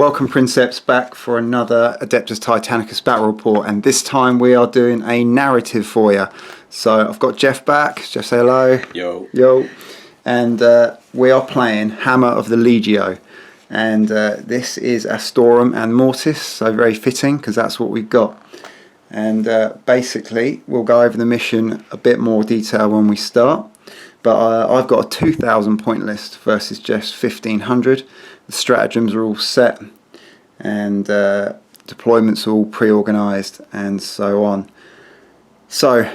Welcome Princeps back for another Adeptus Titanicus battle report, and this time we are doing a narrative for you. So I've got Jeff back. Jeff, say hello. Yo. Yo. And we are playing Hammer of the Legio, and this is Astorum and Mortis, so very fitting because that's what we've got. And basically we'll go over the mission a bit more detail when we start, but I've got a 2,000 point list versus Jeff's 1,500. The stratagems are all set, and deployments are all pre-organised, and so on. So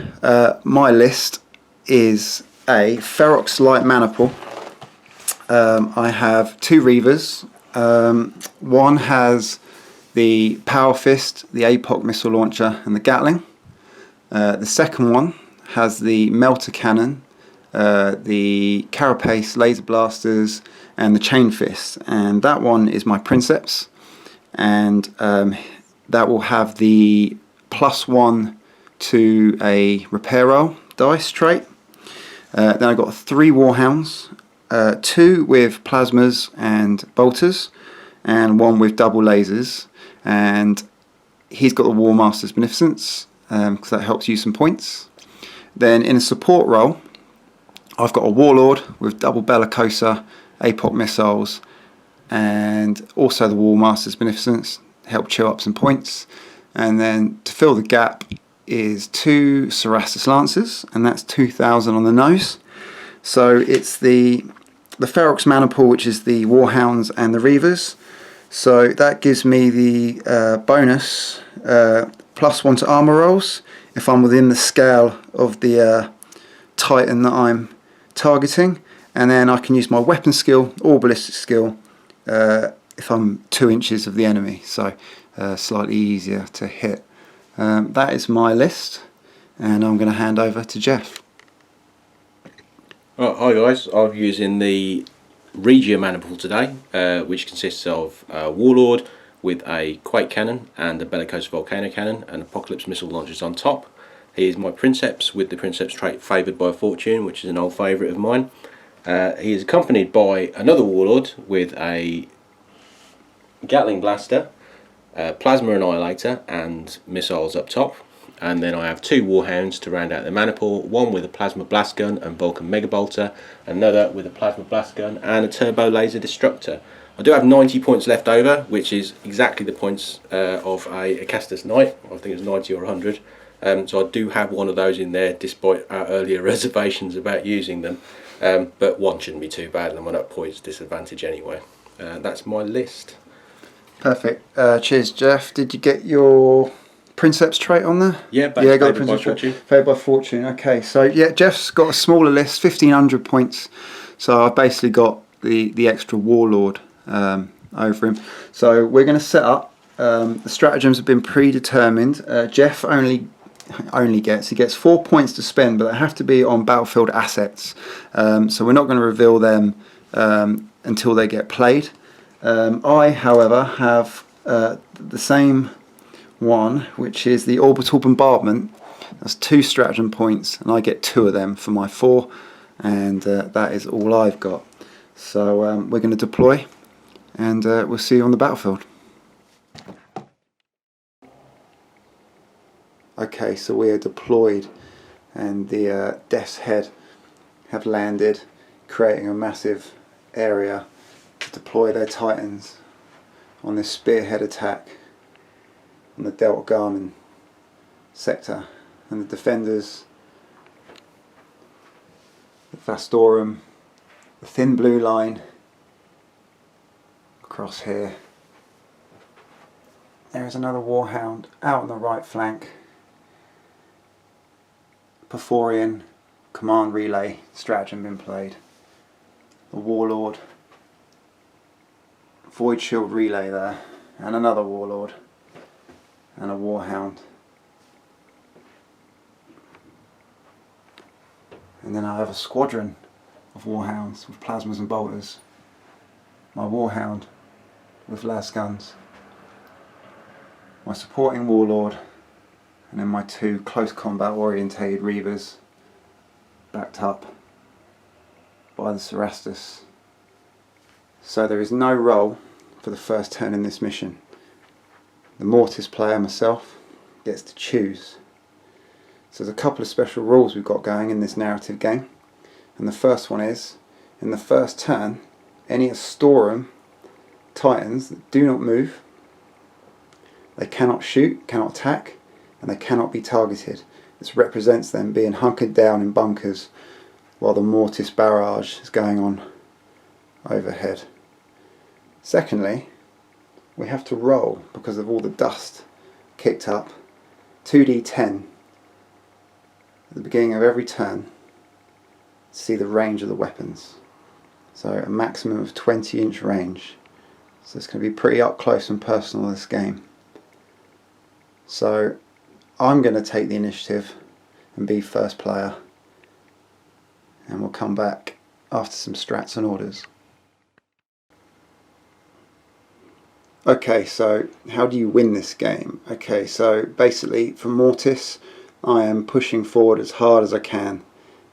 my list is a Ferox light maniple. I have two Reavers. One has the Power Fist, the APOC missile launcher, and the Gatling. The second one has the Meltzer Cannon, the Carapace laser blasters, and the Chain Fist, and that one is my Princeps, and that will have the +1 to a repair roll dice trait. Then I've got 3 War Hounds, 2 with plasmas and bolters, and 1 with double lasers, and he's got the War Master's Beneficence, because that helps you some points. Then in a support role, I've got a Warlord with double Bellicosa, APOC missiles, and also the War Master's Beneficence, help chew up some points. And then to fill the gap is 2 Cerastus Lancers, and that's 2,000 on the nose. So it's the Ferox Maniple, which is the War Hounds and the Reavers. So that gives me the bonus +1 to armor rolls if I'm within the scale of the Titan that I'm targeting, and then I can use my weapon skill or ballistic skill if I'm 2 inches of the enemy, so slightly easier to hit. That is my list, and I'm going to hand over to Jeff. Right, hi guys, I'm using the Legio Maniple today, which consists of a Warlord with a Quake Cannon and a Bellicosa Volcano Cannon and Apocalypse missile launchers on top. He is my Princeps with the Princeps trait Favoured by Fortune, which is an old favourite of mine. He is accompanied by another Warlord with a Gatling Blaster, Plasma Annihilator and missiles up top. And then I have 2 War Hounds to round out the maniple, one with a Plasma Blast Gun and Vulcan Mega Bolter, another with a Plasma Blast Gun and a Turbo Laser Destructor. I do have 90 points left over, which is exactly the points of a Acastus Knight. I think it's 90 or 100. So I do have one of those in there, despite our earlier reservations about using them. But one shouldn't be too bad, and I'm at points disadvantage anyway. That's my list. Perfect. Cheers, Jeff. Did you get your Princeps trait on there? Yeah, got Princeps by Fortune. Favoured by Fortune. Okay, so yeah, Jeff's got a smaller list, 1,500 points. So I've basically got the extra Warlord over him. So we're going to set up. The stratagems have been predetermined. Jeff only gets 4 points to spend, but they have to be on battlefield assets. So we're not going to reveal them until they get played. I, however, have the same one, which is the Orbital Bombardment. That's 2 stratagem points, and I get 2 of them for my 4, and that is all I've got. So we're going to deploy, and we'll see you on the battlefield. Okay, so we are deployed, and the Death's Head have landed, creating a massive area to deploy their Titans on this spearhead attack on the Delta Garmin sector. And the defenders, the Astorum, the thin blue line across here. There is another War Hound out on the right flank. Porphyrian command relay stratagem been played. The Warlord, Void Shield relay there, and another Warlord, and a War Hound. And then I have a squadron of War Hounds with plasmas and bolters. My War Hound with las guns. My supporting Warlord, and then my 2 close combat orientated Reavers, backed up by the Cerastus. So there is no role for the first turn in this mission. The Mortis player, myself, gets to choose. So there's a couple of special rules we've got going in this narrative game, and the first one is, in the first turn, any Astorum Titans that do not move, they cannot shoot, cannot attack, and they cannot be targeted. This represents them being hunkered down in bunkers while the Mortis barrage is going on overhead. Secondly, we have to roll, because of all the dust kicked up, 2d10 at the beginning of every turn to see the range of the weapons. So a maximum of 20-inch range. So it's going to be pretty up close and personal, this game. So I'm going to take the initiative and be first player, and we'll come back after some strats and orders. Okay, so how do you win this game? Okay, so basically for Mortis, I am pushing forward as hard as I can,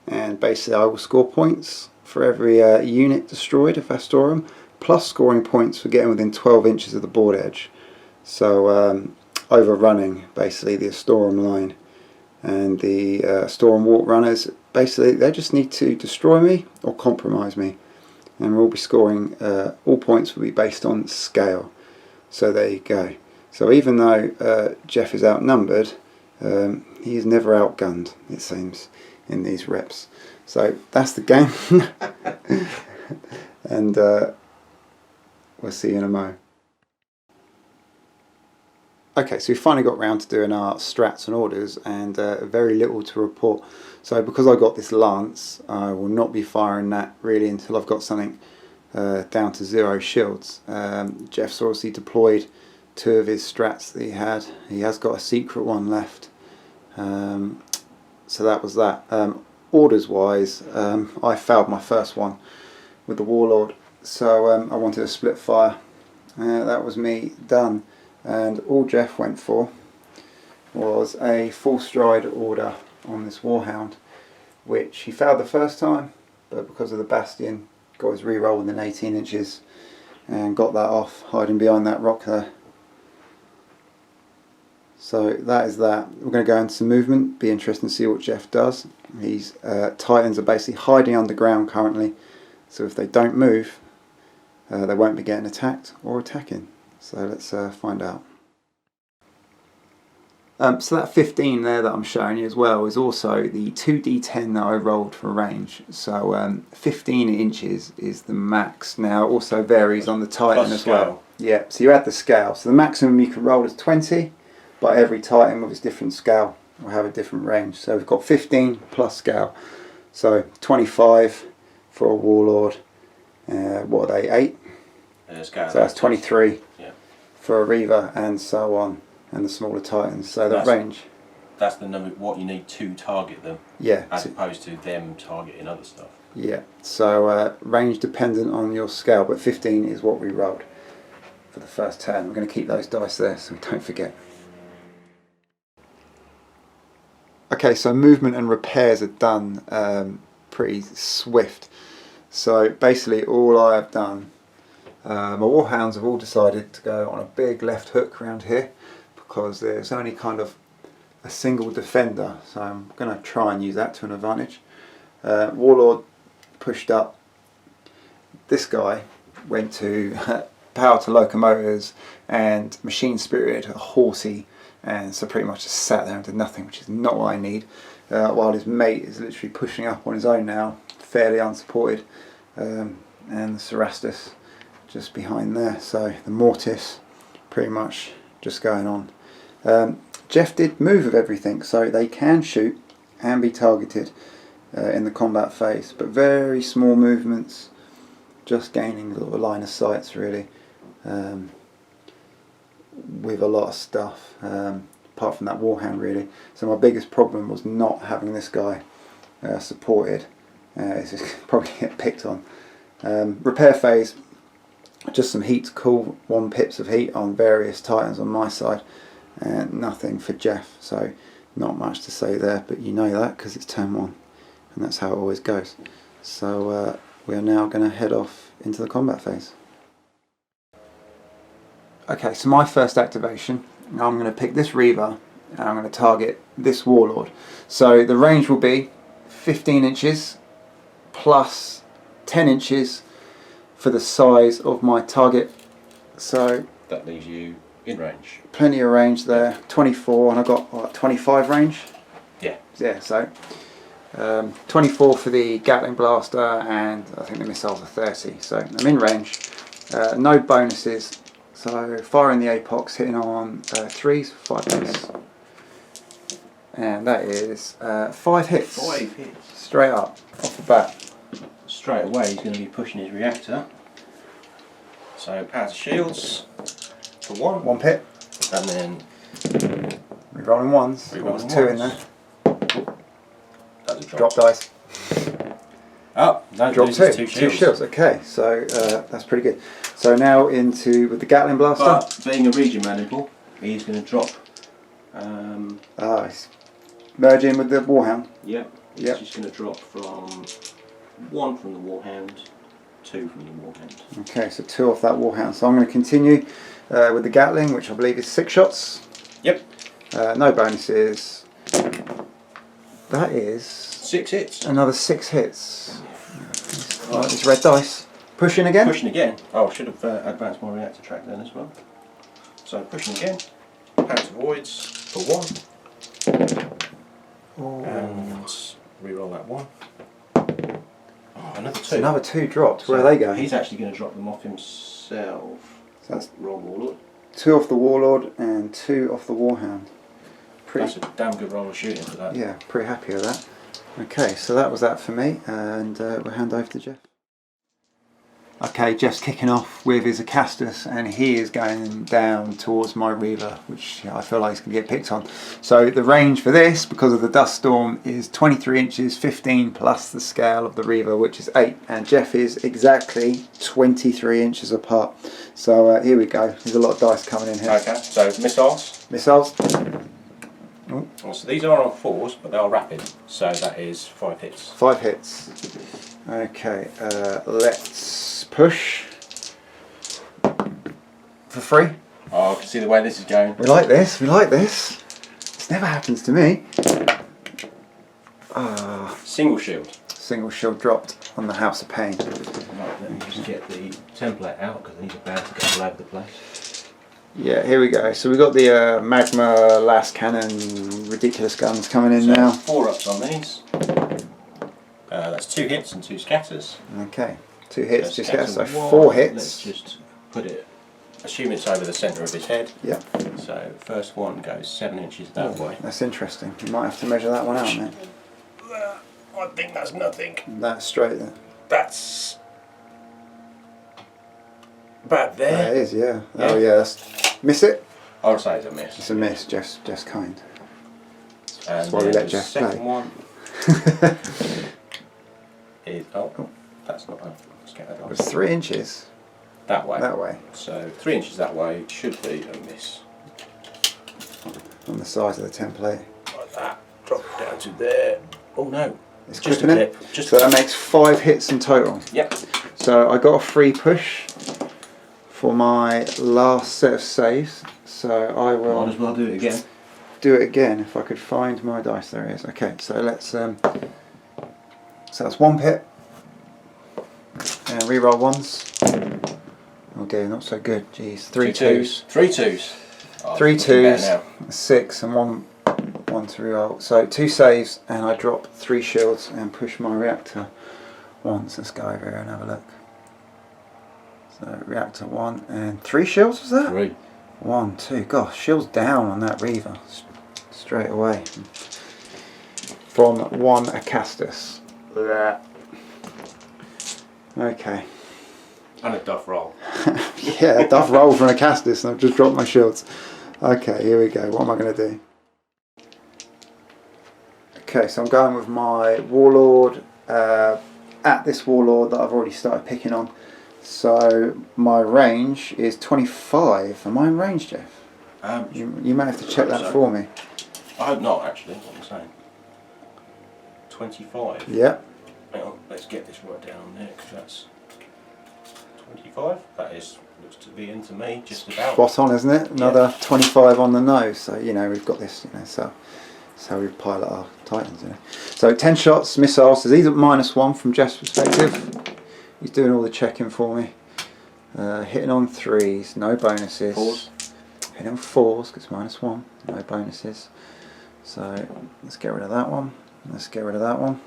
and basically I will score points for every unit destroyed of Astorum, plus scoring points for getting within 12 inches of the board edge. So overrunning basically the Astorum line, and the Astorum walk runners, basically they just need to destroy me or compromise me, and we'll be scoring, all points will be based on scale. So there you go. So even though Jeff is outnumbered, he is never outgunned, it seems, in these reps. So that's the game. And we'll see you in a mo. Okay, so we finally got round to doing our strats and orders, and very little to report. So because I got this lance, I will not be firing that really until I've got something down to 0 shields. Jeff's obviously deployed 2 of his strats that he had. He has got a secret one left. So that was that. Orders wise, I failed my first one with the Warlord, so I wanted a split fire. That was me done, and all Jeff went for was a full stride order on this War Hound, which he failed the first time, but because of the Bastion, got his reroll within 18 inches and got that off, hiding behind that rock there. So that is that. We're going to go into some movement, be interesting to see what Jeff does. These Titans are basically hiding underground currently, so if they don't move, they won't be getting attacked or attacking. So let's find out. So that 15 there that I'm showing you as well is also the 2d10 that I rolled for range. So 15 inches is the max. Now it also varies on the Titan as well. Yeah, so you add the scale. So the maximum you can roll is 20, but every Titan with its different scale will have a different range. So we've got 15 plus scale. So 25 for a Warlord. What are they, 8? So that's 23 for a Reaver, and so on. And the smaller Titans, so the range. That's the number, what you need to target them. Yeah. As opposed to them targeting other stuff. Yeah. So range dependent on your scale, but 15 is what we rolled for the first turn. We're going to keep those dice there so we don't forget. Okay, so movement and repairs are done pretty swift. So basically all I have done, my War Hounds have all decided to go on a big left hook around here, because there's only kind of a single defender, so I'm going to try and use that to an advantage. Warlord pushed up. This guy went to power to locomotives and machine spirited a horsey, and so pretty much just sat there and did nothing, which is not what I need, while his mate is literally pushing up on his own now, fairly unsupported, and the Cerastus just behind there. So the Mortis pretty much just going on. Jeff did move of everything, so they can shoot and be targeted in the combat phase, but very small movements, just gaining a line of sights really, with a lot of stuff, apart from that War Hound really. So my biggest problem was not having this guy supported. It's just probably get picked on. Repair phase, just some heat to cool, 1 pips of heat on various Titans on my side, and nothing for Jeff, so not much to say there, but you know that because it's turn 1 and that's how it always goes. So we are now going to head off into the combat phase. Okay, so my first activation, I'm going to pick this Reaver and I'm going to target this Warlord. So the range will be 15 inches plus 10 inches for the size of my target. So that leaves you in range. Plenty of range there, 24, and I've got what, 25 range? Yeah. Yeah, so 24 for the Gatling Blaster, and I think the missiles are 30, so I'm in range. No bonuses, so firing the Apox, hitting on 3s, 5 hits. And that is 5 hits. 5 hits. Straight up, off the bat. Straight away he's going to be pushing his reactor. So power to shields for 1. 1 pit. And then Rerolling 1s. Rerolling There's 2 in ones. there. That's a Drop dice. Oh, no, Drop loses 2. 2 2 shields. shields. Okay, so that's pretty good. So now into with the Gatling Blaster. But being a region maniple, he's going to drop. He's merging with the War Hound. Yep. He's Yep. just going to drop from 1 from the War Hound, 2 from the War Hound. Okay, so 2 off that War Hound. So I'm going to continue with the Gatling, which I believe is 6 shots. Yep. No bonuses. That is 6 hits. another 6 hits. Right, this red dice. Pushing again. Pushing again. Oh, I should have advanced my reactor track then as well. So pushing again. Power to voids for 1. Oh. And reroll that 1. Oh, another 2. So another 2 dropped. Where So are they going? He's actually going to drop them off himself. So that's Roll Warlord. 2 off the Warlord and 2 off the War Hound. That's a damn good roll of shooting for that. Yeah, pretty happy with that. Okay, so that was that for me, and we'll hand over to Jeff. Okay, Jeff's kicking off with his Acastus, and he is going down towards my Reaver, which I feel like he's going to get picked on. So the range for this, because of the dust storm, is 23 inches, 15 plus the scale of the Reaver, which is 8, and Jeff is exactly 23 inches apart. So here we go. There's a lot of dice coming in here. Okay, so missiles. Missiles. Oh, so these are on 4s, but they are rapid. So that is 5 hits. 5 hits. Okay, let's push for free. Oh, I can see the way this is going. We like this, we like this. This never happens to me. Single shield. Single shield dropped on the House of Pain. Right, let me just get the template out because these are bound to go all over the place. Yeah, here we go. So we've got the Magma Last Cannon ridiculous guns coming in So now. 4 ups on these. That's 2 hits and 2 scatters. Okay, 2 hits, So 2 scatter scatters, so 1. 4 hits. Let's just put it, assume it's over the centre of his head. Yeah. So first one goes 7 inches that way. That's interesting. You might have to measure that one out, mate. I think that's nothing. That's straight there. That's about there. That is, yeah. Oh yeah, miss it? I would say it's a miss. It's a miss, Jeff's kind. And why we then let the Jeff second play. one is, that's not a scatter It was dice. 3 inches That way. that way, So 3 inches that way should be a miss. on the size of the template. Like that. Drop it down to there. Oh no. It's Just a clipping it. clip. Just So that makes 5 hits in total. Yep. So I got a free push for my last set of saves. So I will Might as well do it again. do it again if I could find my dice. There it is. Okay, so let's. So that's 1 pit. And reroll 1s. Oh dear, not so good. Jeez, 3 twos. 3 twos. Oh, 3 it's looking better twos, now. 6 and 1 to reroll. So 2 saves, and I drop 3 shields and push my reactor once. Let's go over here and have a look. So reactor 1 and 3 shields, was that? 3. 1, 2. Gosh, shields down on that Reaver straight away. From 1 Acastus. Okay. And a duff roll. Yeah, a duff roll from Acastus, and I've just dropped my shields. Okay, here we go. What am I going to do? Okay, so I'm going with my Warlord at this Warlord that I've already started picking on. So my range is 25. Am I in range, Jeff? You may have to check that for me. I hope not, actually, what I'm saying. 25. Yeah. Hang on, let's get this right down there, because that's 25. That is, looks to be into me, just about. Spot on, isn't it? Another 25 on the nose. So, you know, we've got this, you know, so that's how we pilot our Titans, you know. So 10 shots, missiles. So these are -1 from Jeff's perspective. He's doing all the checking for me. Hitting on 3s, no bonuses. 4s. Hitting on 4s, because -1, no bonuses. So let's get rid of that one. Let's get rid of that one.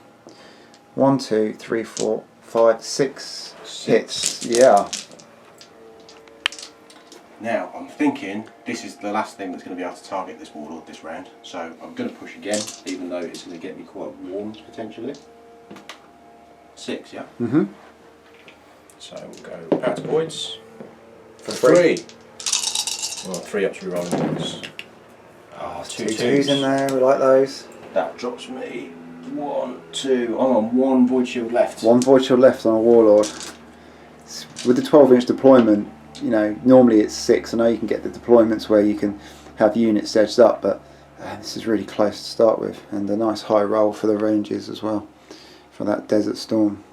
1, 2, 3, 4, 5, 6 hits. Yeah. Now, I'm thinking this is the last thing that's going to be able to target this Warlord this round. So I'm going to push again, even though it's going to get me quite warm potentially. 6, yeah? Mm-hmm. So we'll go power to voids for 3. Well, 3 ups rerolling things. Ah, 2 2s in there, we like those. That drops me 1, 2. I'm on 1 void shield left. 1 void shield left on a Warlord. With the 12-inch deployment, you know, normally it's 6. I know you can get the deployments where you can have units edged up, but this is really close to start with, and a nice high roll for the ranges as well for that Desert Storm.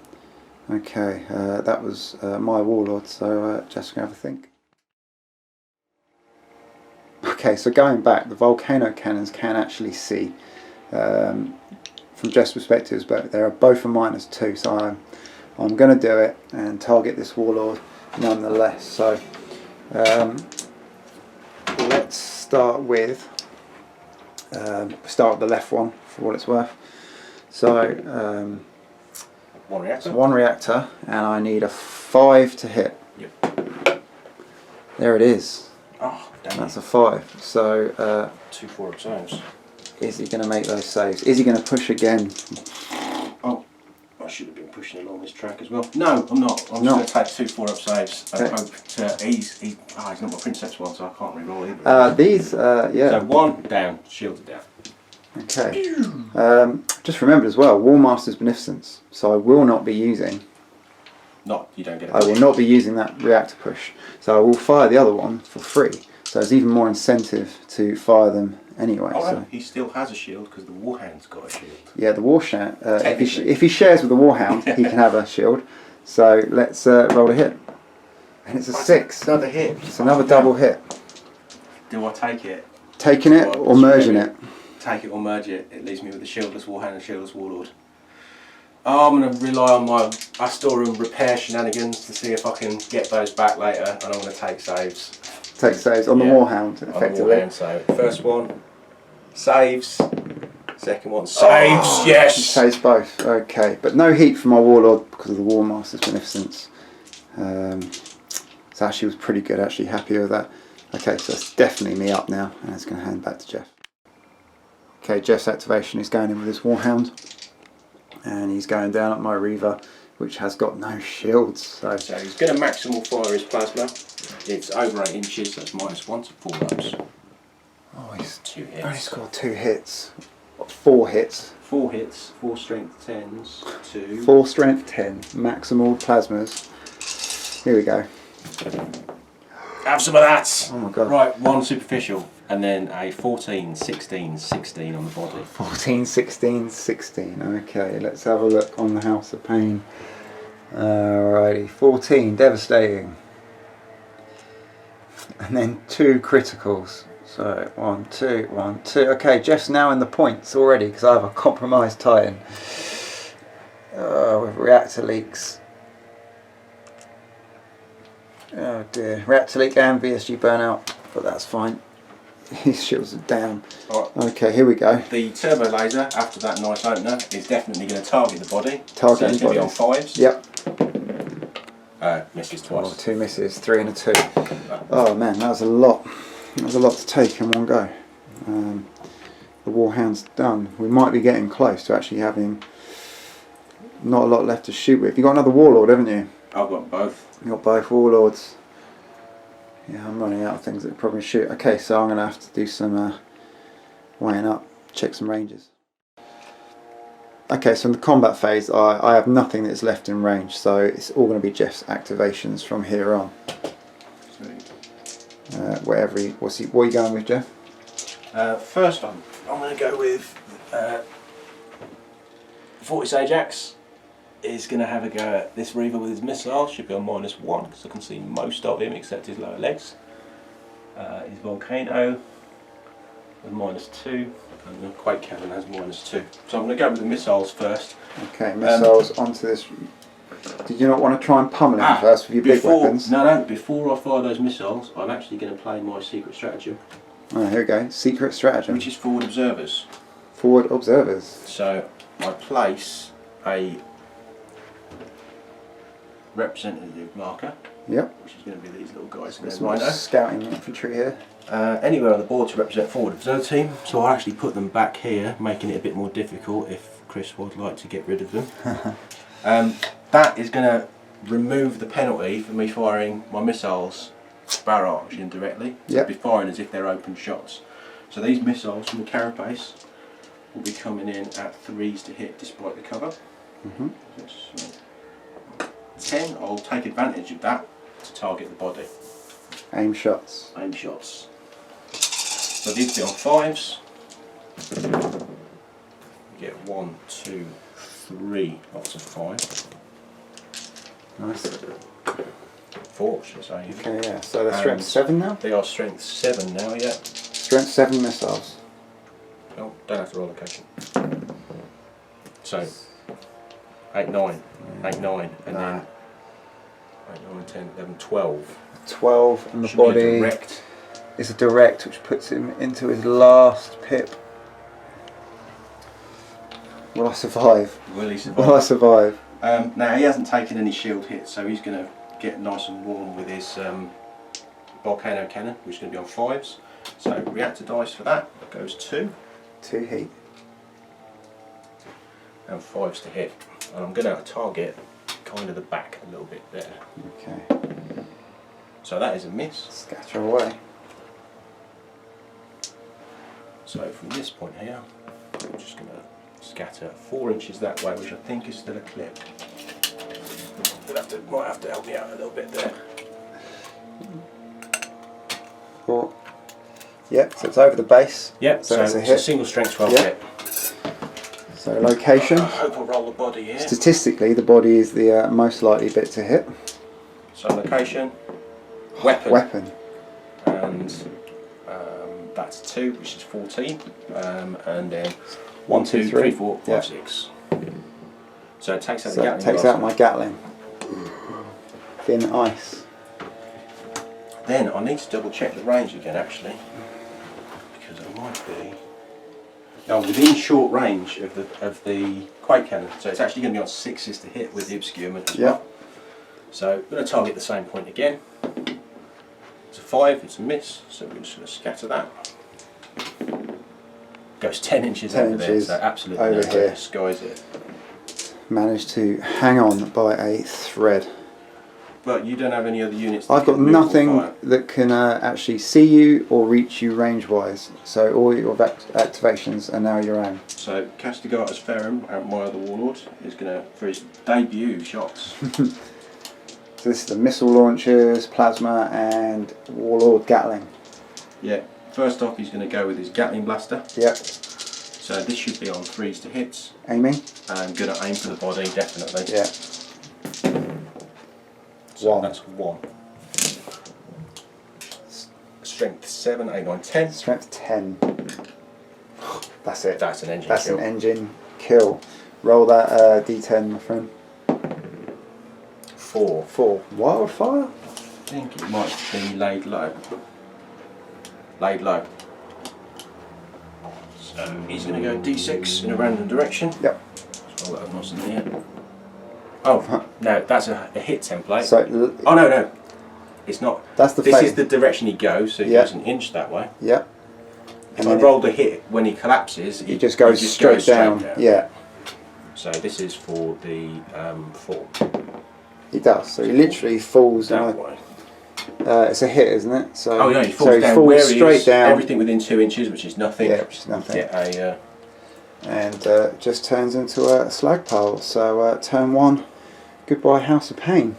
Okay, that was my Warlord, so just gonna have a think. Okay, so going back, the volcano cannons can actually see from Jeff's perspectives, but they are both a -2, so I'm going to do it and target this Warlord nonetheless. So let's start with the left one for what it's worth. So 1 reactor. it's 1 reactor, and I need a 5 to hit. Yep. There it is. Oh, damn. That's a 5. So 2 4-up saves. is he going to make those saves? Is he going to push again? Oh, I should have been pushing along this track as well. No, I'm not. I'm just going to take 2 4-up saves and Okay. hope to. He's not my Princeps one, so I can't re-roll either. These, yeah. So 1 down, shielded down. Okay. Just remembered as well, War Master's Beneficence. So I will not be using. You don't get a I will not be using that reactor push. So I will fire the other one for free. So there's even more incentive to fire them anyway. Oh, so. no, he still has a shield because the War Hound's got a shield. Yeah, the War Hound. Technically. If he shares with the War Hound, he can have a shield. So let's roll a hit. And it's a 6. Another hit. It's another double hit. Do I take it? Taking it or merging it? Take it or merge it. It leaves me with the shieldless War Hound and shieldless Warlord. Oh, I'm going to rely on my Astorum repair shenanigans to see if I can get those back later, and I'm going to take saves. Take saves on the War Hound, effectively. On the War Hound, so first one, saves. Second one, saves, Oh, yes! Saves both, okay. But no heat for my Warlord because of the War Master's Beneficence. So actually was pretty good, actually happy with that. Okay, so it's definitely me up now, and it's going to hand back to Jeff. Okay, Jeff's activation is going in with his War Hound. And he's going down at my Reaver, which has got no shields. So he's going to maximal fire his plasma. It's over 8 inches, that's -1 to 4 ups. oh, he's 2 hits. only scored 2 hits. 4 hits. 4 hits, 4 strength 10s, 2. 4 strength 10, maximal plasmas. Here we go. Have some of that! Oh my god. Right, 1 superficial, and then a 14, 16, 16 on the body. 14, 16, 16. Okay, let's have a look on the House of Pain. Alrighty, 14, devastating. And then 2 criticals. So 1, 2, 1, 2. Okay, Jeff's now in the points already because I have a compromised Titan. With reactor leaks. Oh dear, reactor leak and VSG burnout, but that's fine. His shields are down. Right. Okay, here we go. The turbo laser, after that nice opener, is definitely going to target the body. Target so it's going to be on 5s. Yep. Misses twice. Oh, 2 misses, 3 and a 2. Oh man, that was a lot. That was a lot to take in one go. The War Hound's done. We might be getting close to actually having not a lot left to shoot with. You've got another Warlord, haven't you? I've got both. You've got both Warlords. Yeah, I'm running out of things that probably shoot. Okay, so I'm going to have to do some weighing up, check some ranges. Okay, so in the combat phase, I have nothing that's left in range, so it's all going to be Jeff's activations from here on. What are you going with, Jeff? First I'm going to go with 40 Sage Axe, is going to have a go at this Reaver with his missiles. Should be on -1 because I can see most of him except his lower legs. His Volcano with -2, and the Quake Cannon has -2. So I'm going to go with the missiles first. Okay, missiles onto this. Did you not want to try and pummel him first with your big weapons? No, before I fire those missiles, I'm actually going to play my secret stratagem. Oh, here we go. Secret stratagem. Which is forward observers. Forward observers. So I place a representative marker. Yep. Which is going to be these little guys. Some scouting infantry here. Anywhere on the board to represent forward observer team. So I'll actually put them back here, making it a bit more difficult if Chris would like to get rid of them. That is going to remove the penalty for me firing my missiles barrage indirectly. So I'll be firing as if they're open shots. So these missiles from the carapace will be coming in at 3s to hit despite the cover. 10, I'll take advantage of that to target the body. Aim shots. Aim shots. So these will be on 5s. You get 1, 2, 3 lots of 5. Nice. 4, should I say. Okay, yeah. So they're strength 7 now? They are strength 7 now, yeah. Strength 7 missiles. Oh, don't have to roll location. So, 8, 9. 8, 9. And then 8, 9, 10, 11, 12. 12 and the Should body be a direct. is a direct, which puts him into his last pip. Will I survive? Will he survive? Will I survive? Now he hasn't taken any shield hits, so he's going to get nice and warm with his Volcano Cannon, which is going to be on 5s. So reactor dice for that goes 2. 2 heat. And 5s to hit. And I'm going to target kind of the back a little bit there. Okay. So that is a miss. Scatter away. So from this point here, I'm just going to scatter 4 inches that way, which I think is still a clip. Might have to help me out a little bit there. 4. Yep, so it's over the base. Yep, so it's a single strength 12 hit. So location. I hope I'll roll the body here. Statistically, the body is the most likely bit to hit. So location, weapon. Weapon. And that's 2, which is 14. And then 1, 2, 3, 4, 5, 6. So it takes out the Gatling. So it takes out my Gatling. Thin ice. Then I need to double check the range again, actually, because I might be. Now within short range of the Quake Cannon, so it's actually going to be on 6s to hit with the obscurement as well. So I'm going to target the same point again. It's a 5, it's a miss, so we're just going to scatter that. Goes 10 inches over there, so absolutely over here. Disguise it. Managed to hang on by a thread. But you don't have any other units. I've got nothing that can actually see you or reach you range wise, so all your activations are now your own. So Castigatus Ferrum, my other warlord, is going to, for his debut shots. So this is the missile launchers, plasma, and warlord Gatling. Yeah, first off he's going to go with his Gatling blaster. Yep. So this should be on 3s to hits. Aiming. And going to aim for the body, definitely. Yeah. So 1. that's 1. Strength 7, 8, 9, 10. Strength 10. That's it. That's an engine That's kill. an engine kill. Roll that D10, my friend. 4. 4. Wildfire? I think it might be laid low. Laid low. So he's going to go D6 in a random direction. Yep. Roll that nice in there. Oh, no, that's a hit template. So, oh, no. It's not. That's the This is the direction he goes, so he goes an inch that way. Yep. If I rolled a hit, when he collapses, he just goes straight down. Yeah. So this is for the fall. He does. So he literally falls that way. It's a hit, isn't it? So, oh yeah, he falls down. He falls straight down. Everything within 2 inches, which is nothing. Yeah, which is nothing. Get a, and just turns into a slag pile. So turn 1, goodbye House of Pain.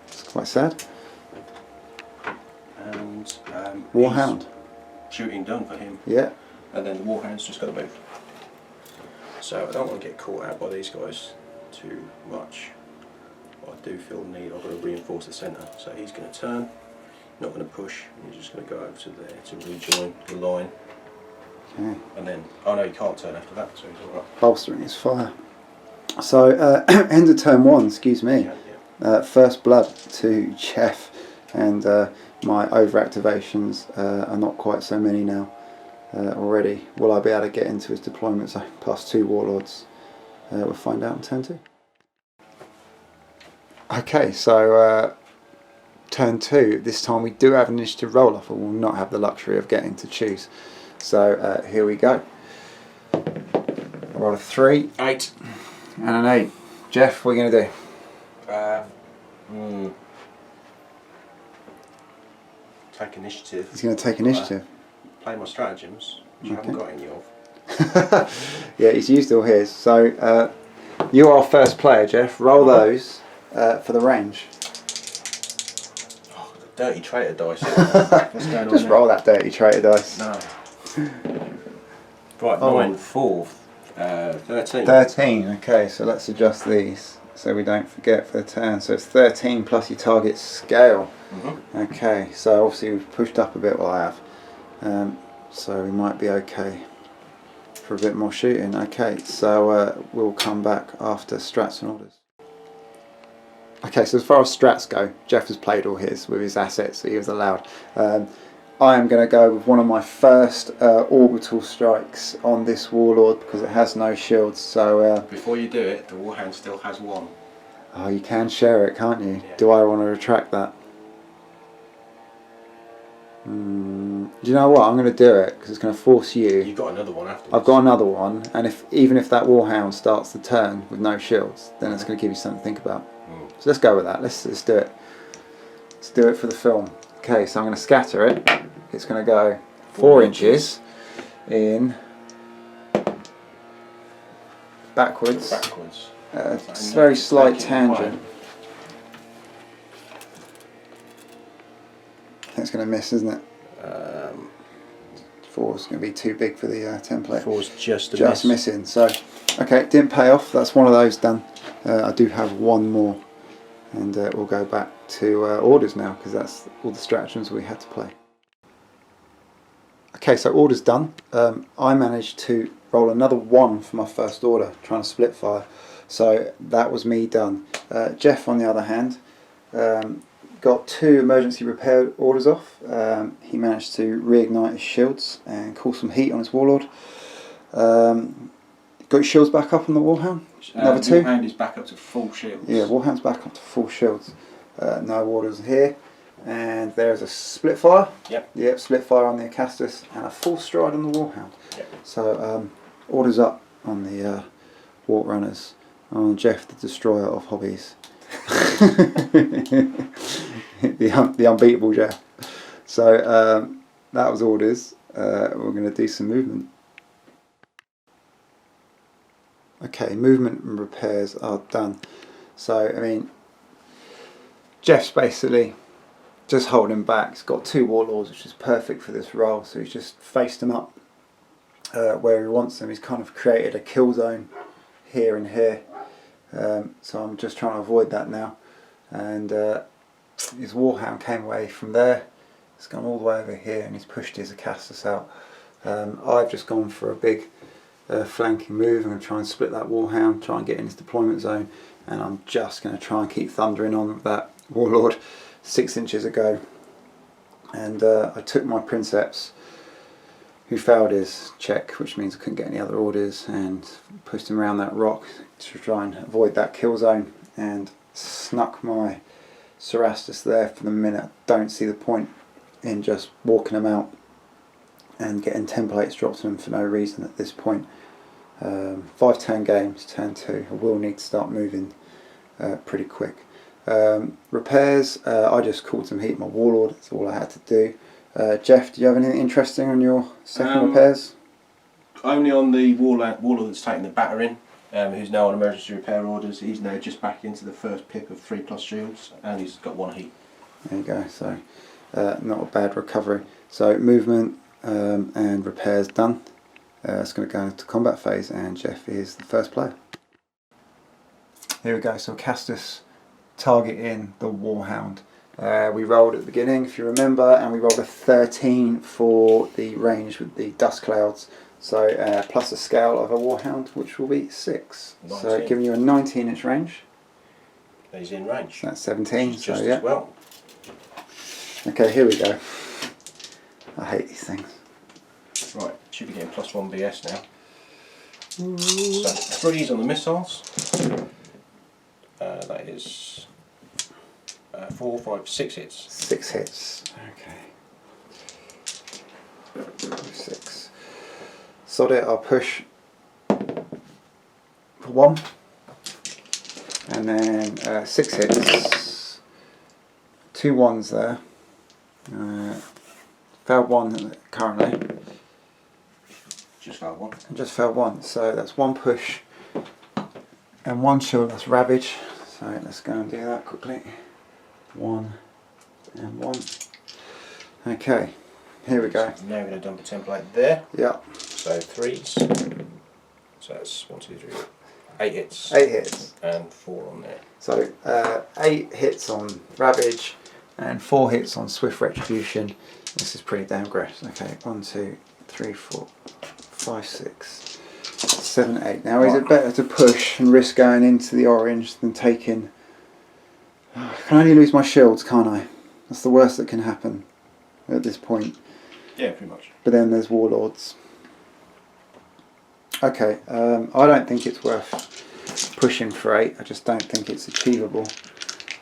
It's quite sad. And War Hound. Shooting done for him. Yeah. And then the War Hound's just got to move. So I don't want to get caught out by these guys too much. But I do feel the need. I've got to reinforce the centre. So he's going to turn, not going to push. He's just going to go over to there to rejoin the line. Okay. And then, oh no, he can't turn after that, so he's alright. Bolstering his fire. So, end of turn 1, excuse me. First blood to Jeff, and my overactivations are not quite so many now already. Will I be able to get into his deployment zone past 2 warlords? We'll find out in turn 2. Okay, so turn 2, this time we do have an initiative roll off, and we'll not have the luxury of getting to choose. So here we go. I roll a 3. 8. And an 8. Jeff, what are you going to do? Take initiative. He's going to take initiative. Play my stratagems, which I haven't got any of. Yeah, he's used all his. So you are first player, Jeff. Roll those for the range. Oh, the dirty traitor dice. What's going on Just there? roll that dirty traitor dice. No. Right, 9, 4, 13. 13, okay, so let's adjust these so we don't forget for the turn. So it's 13 plus your target scale. Okay, so obviously we've pushed up a bit while I have. So we might be okay for a bit more shooting. Okay, so we'll come back after strats and orders. Okay, so as far as strats go, Jeff has played all his with his assets that he was allowed. I am going to go with one of my first orbital strikes on this warlord because it has no shields. So before you do it, the War Hound still has 1. Oh, you can share it, can't you? Yeah. Do I want to retract that? Do you know what? I'm going to do it because it's going to force you. You've got another one afterwards. I've got another one, and even if that War Hound starts the turn with no shields, then it's going to give you something to think about. So let's go with that. Let's do it. Let's do it for the film. Okay, so I'm going to scatter it. It's going to go 4 inches in backwards. It's a very slight tangent. I think it's going to miss, isn't it? 4 is going to be too big for the template. 4's just a miss. Missing. So, okay, didn't pay off. That's one of those done. I do have one more, and we'll go back to orders now because that's all the stratagems we had to play. Okay, so orders done. I managed to roll another 1 for my first order, trying to split fire. So that was me done. Jeff, on the other hand, got 2 emergency repair orders off. He managed to reignite his shields and cause some heat on his warlord. Got your shields back up on the War Hound? Another 2? War Hound is back up to full shields. Yeah, War Hound's back up to full shields. No orders here. And there's a split fire. Yep, split fire on the Acastus and a full stride on the War Hound. Yep. So orders up on the Walk Runners. On Jeff, the destroyer of hobbies. the unbeatable Jeff. So that was orders. We're going to do some movement. Okay, movement and repairs are done. So I mean, Jeff's basically just holding back. He's got 2 warlords, which is perfect for this role. So he's just faced them up where he wants them. He's kind of created a kill zone here and here. So I'm just trying to avoid that now. And his War Hound came away from there. It's gone all the way over here, and he's pushed his Acastus out. I've just gone for a big flanking move. I'm going to try and split that War Hound, try and get in his deployment zone, and I'm just going to try and keep thundering on with that warlord 6 inches ago. And I took my Princeps, who failed his check, which means I couldn't get any other orders, and pushed him around that rock to try and avoid that kill zone, and snuck my Cerastus there for the minute. Don't see the point in just walking them out and getting templates dropped to them for no reason at this point. 5 turn games, turn 2. I will need to start moving pretty quick. Repairs, I just called some heat my warlord. That's all I had to do. Jeff, do you have anything interesting on your second repairs? Only on the warlord that's taking the battering, who's now on emergency repair orders. He's now just back into the first pip of 3+ shields, and he's got 1 heat. There you go. So not a bad recovery. So movement and repairs done. It's going to go into combat phase, and Jeff is the first player. Here we go. So cast us targeting the War Hound. We rolled at the beginning, if you remember, and we rolled a 13 for the range with the dust clouds. So plus a scale of a War Hound, which will be 6. 19. So giving you a 19-inch range. He's in range. So that's 17. Just so as yeah. well. Okay, here we go. I hate these things. Right, should be getting +1 BS now. So 3s on the missiles. That is 4, 5, 6 hits. 6 hits. Okay. 6. Sod it, I'll push for 1. And then 6 hits. 2 1s there. Failed 1 currently. Just failed 1. And just failed 1. So that's 1 push and 1 shield. That's Ravage. So let's go and do that quickly. 1 and 1. Okay, here we go. Now we're going to dump a template there. Yep. So 3s. So that's 1, 2, 3, 8 hits. 8 hits. And 4 on there. So 8 hits on Ravage and 4 hits on Swift Retribution. This is pretty damn gross. Okay, 1, 2, 3, 4, 5, 6, 7, 8. Now is it better to push and risk going into the orange than taking... I can only lose my shields, can't I? That's the worst that can happen at this point. Yeah, pretty much. But then there's Warlords. Okay, I don't think it's worth pushing for 8. I just don't think it's achievable,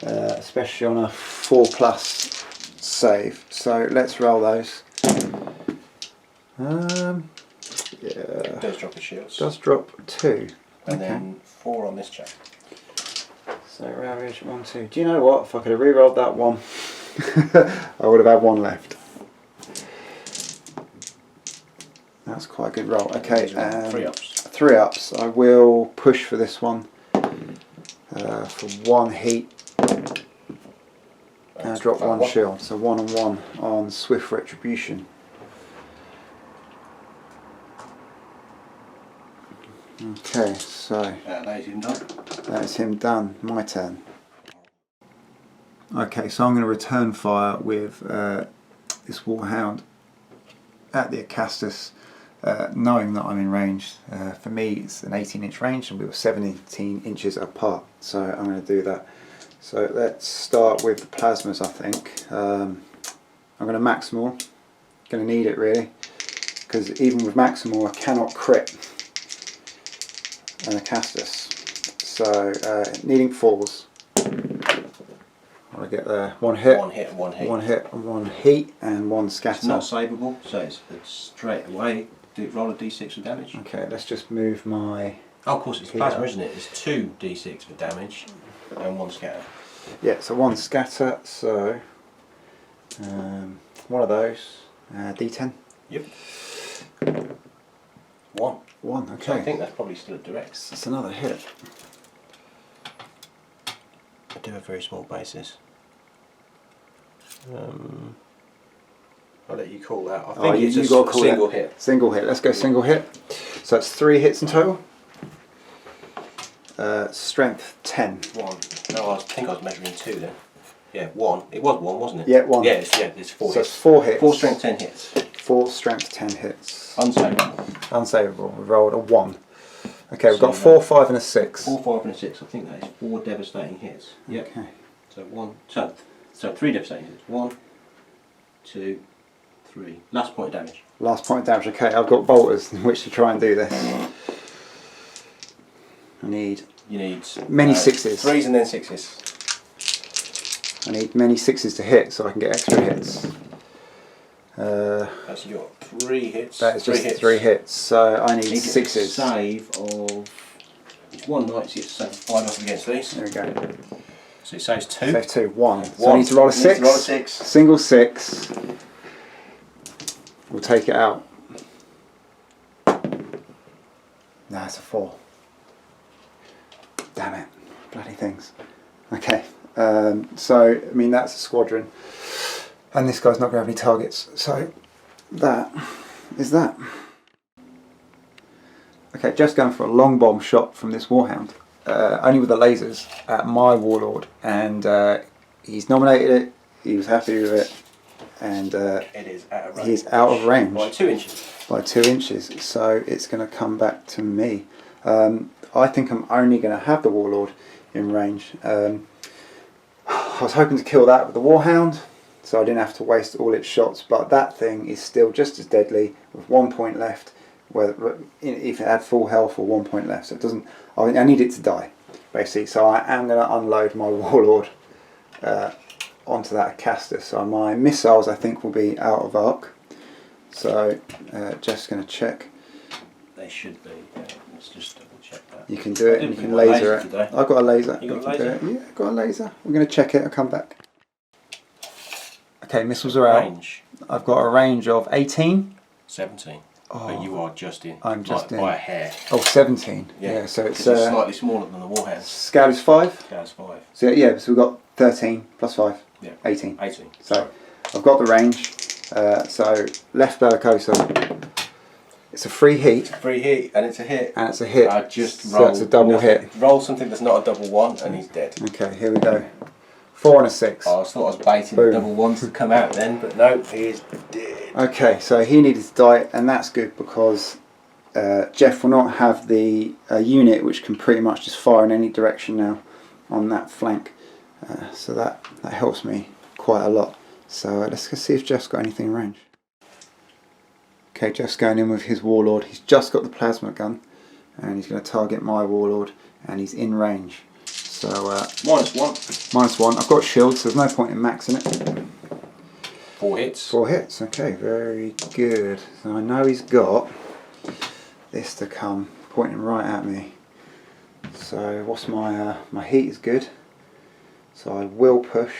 especially on a 4+ save. So let's roll those. Yeah. It does drop his shields. Does drop 2. And then 4 on this chap. So Ravage 1, 2. Do you know what? If I could have re-rolled that 1, I would have had 1 left. That's quite a good roll. Okay, 3 ups. 3 ups. I will push for this one for 1 heat. And I drop 1 shield. So 1 and 1 on Swift Retribution. Okay, so That is him done. that's him done. My turn. Okay, so I'm going to return fire with this War Hound at the Acastus, knowing that I'm in range. For me, it's an 18-inch range, and we were 17 inches apart. So I'm going to do that. So let's start with the plasmas. I think I'm going to maximal. Going to need it really, because even with maximal, I cannot crit an Acastus. So needing 4s. I get there. 1 hit. 1 hit and 1 heat. 1 hit and 1 heat and 1 scatter. It's not savable, so it's straight away. Roll a d6 for damage. Okay, let's just move my... Oh, of course, it's plasma, isn't it? It's 2 d6 for damage and 1 scatter. Yeah, so 1 scatter, so... 1 of those. D10. Yep. 1. 1, okay. So I think that's probably still a direct. That's another hit. I do a very small basis. I'll let you call that. I think it's a single hit. Single hit. Let's go single hit. So that's 3 hits in total. Strength 10. 1. No, I think I was measuring 2 then. Yeah, 1. It was 1, wasn't it? Yeah, 1. Yeah, it's 4 so hits. it's 4 hits. 4 strength 10 hits. 4 strength 10 hits. Unsavable. Unsavable. We've rolled a 1. Okay, we've got 4, 5 and a 6. 4, 5 and a 6. I think that is 4 devastating hits. Yep. Okay. So 1. So 3 devastating hits. 1, 2, 3. Last point of damage. Last point of damage. Okay, I've got bolters in which to try and do this. You need many 6s. 3s and then 6s. I need many 6s to hit so I can get extra hits. That's your 3 hits. That is just 3 hits. So I need 6s. Save of... It's 1 knight, so you have to save 5 up against these. There we go. So it saves 2. Save 2. 1. So I need to roll a 6. Roll a 6. Single 6. We'll take it out. No, it's a 4. Damn it. Bloody things. Okay. So, I mean, that's a squadron. And this guy's not going to have any targets. So, that is that. Okay, just going for a long bomb shot from this War Hound, only with the lasers at my Warlord, and he's nominated it. He was happy with it, and it is out of range. he's out of range By 2 inches. By 2 inches, so it's going to come back to me. I think I'm only going to have the Warlord in range. I was hoping to kill that with the War Hound, so I didn't have to waste all its shots, but that thing is still just as deadly with 1 point left, whether if it had full health or 1 point left. So it doesn't. I need it to die, basically. So I am going to unload my Warlord onto that caster. So my missiles, I think, will be out of arc. So just going to check. They should be. Yeah, let's just double check that. You can do it and you can laser it. Today. I've got a laser. You got a laser? Yeah, I've got a laser. I'm going to check it. I'll come back. Okay, missiles are out. Range. I've got a range of 18. 17. Oh, but you are just in. I'm just in. By a hair. Oh, 17. Yeah, so it's slightly smaller than the War Hound. Scout is 5. Scout is 5. So yeah, so we've got 13 plus 5. Yeah. 18. 18. So Sorry. I've got the range. So left bellicosa. It's a free heat. Free hit, and it's a hit. And it's a hit. I just so it's a double nothing. hit. Roll something that's not a double 1, and he's dead. Okay, here we go. 4 and a 6. I thought I was baiting the double 1s to come out then, but no, he is dead. Okay, so he needed to die, and that's good because Jeff will not have the unit which can pretty much just fire in any direction now on that flank. So that helps me quite a lot. So let's go see if Jeff's got anything in range. Okay, Jeff's going in with his Warlord. He's just got the plasma gun, and he's going to target my Warlord, and he's in range. So -1. -1. I've got shields, so there's no point in maxing it. 4 hits. 4 hits. Okay, very good. So I know he's got this to come, pointing right at me. So what's my my heat is good. So I will push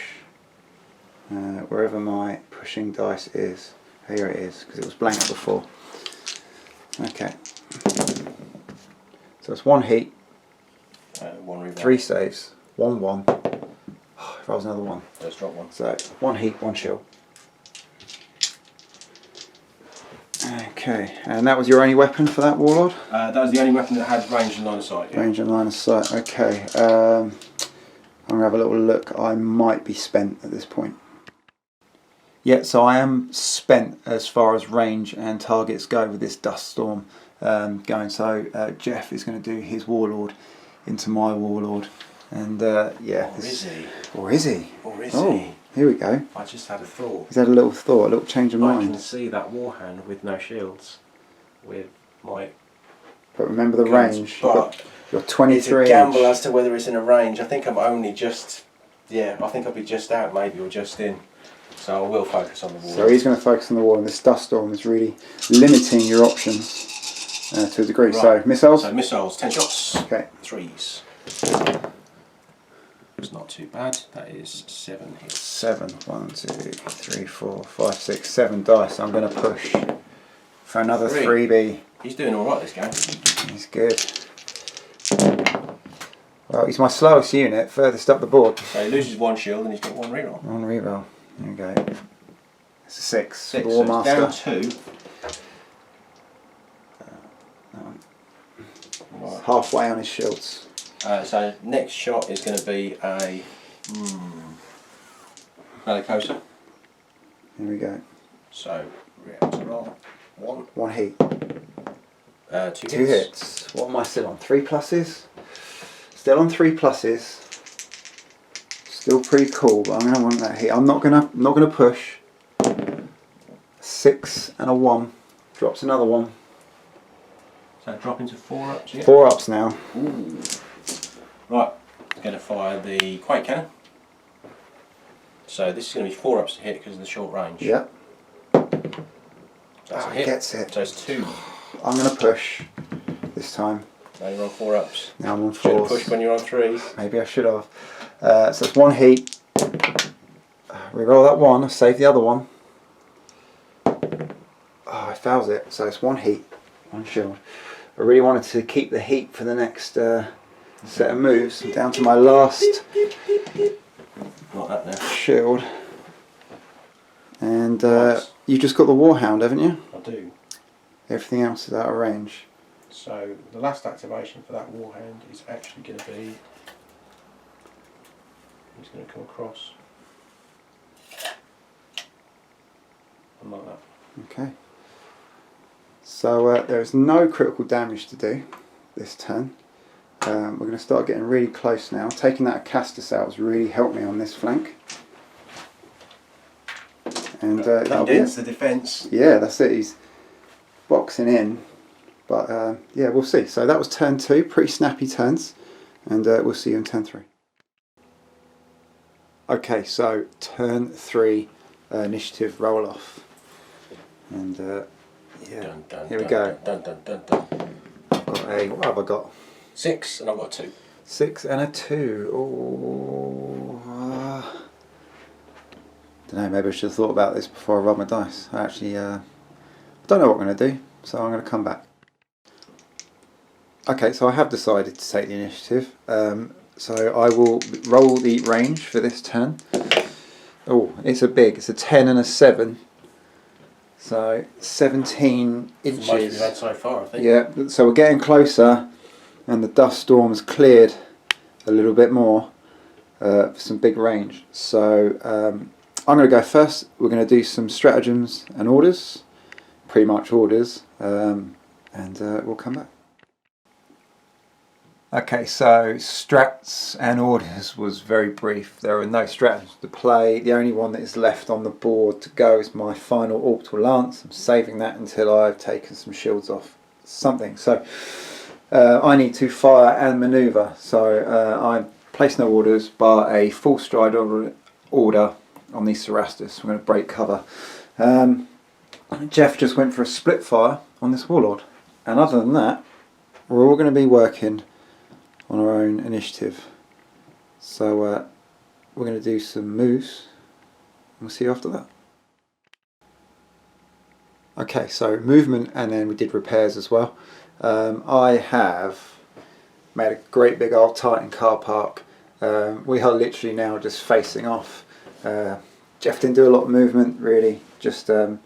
wherever my pushing dice is. Here it is, because it was blank before. Okay. So it's 1 heat. 1 reroll. 3 saves. 1-1. Oh, if I was another 1. Let's drop 1. So 1 heat, 1 shield. Okay, and that was your only weapon for that Warlord? That was the only weapon that had range and line of sight. Yeah. Range and line of sight, okay. I'm going to have a little look. I might be spent at this point. Yeah, so I am spent as far as range and targets go with this dust storm going. So Jeff is going to do his Warlord into my Warlord. And yeah. Or is he? Or is he? Or is oh, he? Here we go. I just had a thought. He's had a little thought, a little change of I mind. can see that War Hound with no shields, with my. But remember the guns, range. But You're 23 it's a gamble inch. as to whether it's in a range. I think I'm only just. Yeah, I think I'll be just out maybe or just in. So I will focus on the wall. So he's going to focus on the wall, and this dust storm is really limiting your options to a degree. Right. So missiles. So missiles, 10 shots. Okay. 3s. It's not too bad. That is 7 hits. 7. 1, 2, 3, 4, 5, 6, 7 dice. I'm going to push for another 3B. He's doing all right this game. He's good. Well, he's my slowest unit, furthest up the board. So he loses 1 shield and he's got 1 reroll. 1 reroll. There we go. It's a 6. 6. War So Master. it's down 2. Right. Halfway on his shields. So next shot is going to be a Bellicosa. Here we go. So we have to roll 1. 1 heat. 2 2 hits. What am I still on? 3 pluses? Still on 3 pluses. Still pretty cool, but I'm gonna want that heat. I'm not gonna push. 6 and a 1. Drops another 1. So drop into 4 ups. Yeah. 4 ups now. Ooh. Right, I'm going to fire the Quake Cannon. So this is going to be 4 ups to hit because of the short range. Yep. So that's a He hit. gets it. So it's 2. I'm gonna push this time. Now you're on 4 ups. Now I'm on Should have 4s. pushed when you're on 3s. Maybe I should have. So it's 1 heat. Reroll that 1. I save the other 1. Oh, I fouls it. So it's 1 heat, 1 shield. I really wanted to keep the heat for the next set of moves. I'm down to my last Not that now. shield. And Nice. you've just got the War Hound, haven't you? I do. Everything else is out of range. So the last activation for that War Hound is actually going to be, he's going to come across and like that. Okay. So there is no critical damage to do this turn. We're going to start getting really close now. Taking that Acastus out has really helped me on this flank. And that'll be it. The defence. Yeah, that's it. He's boxing in. But yeah, we'll see. So that was turn 2. Pretty snappy turns. And we'll see you in turn 3. Okay, so turn 3 initiative roll off. And yeah, Dun, dun, here we dun, go. Dun, dun, dun, dun, dun. What have I got? 6 and I've got 2. 6 and a 2. Oh, don't know, maybe I should have thought about this before I rolled my dice. I actually don't know what I'm going to do, so I'm going to come back. Okay, so I have decided to take the initiative. So I will roll the range for this turn. Oh, it's a 10 and a 7. So 17 inches. Most we've had so far, I think. Yeah, so we're getting closer, and the dust storm's cleared a little bit more for some big range. So I'm going to go first. We're going to do some stratagems and orders, pretty much orders, and we'll come back. Okay, so strats and orders was very brief. There are no stratagems to play. The only one that is left on the board to go is my final orbital lance. I'm saving that until I've taken some shields off something. So I need to fire and manoeuvre. So I place no orders, but a full stride order on the Cerastus. We're going to break cover. Jeff just went for a split fire on this warlord, and other than that, we're all going to be working on our own initiative. So we're going to do some moves, and we'll see you after that. Okay, so movement, and then we did repairs as well. I have made a great big old Titan car park. We are literally now just facing off. Jeff didn't do a lot of movement really, just does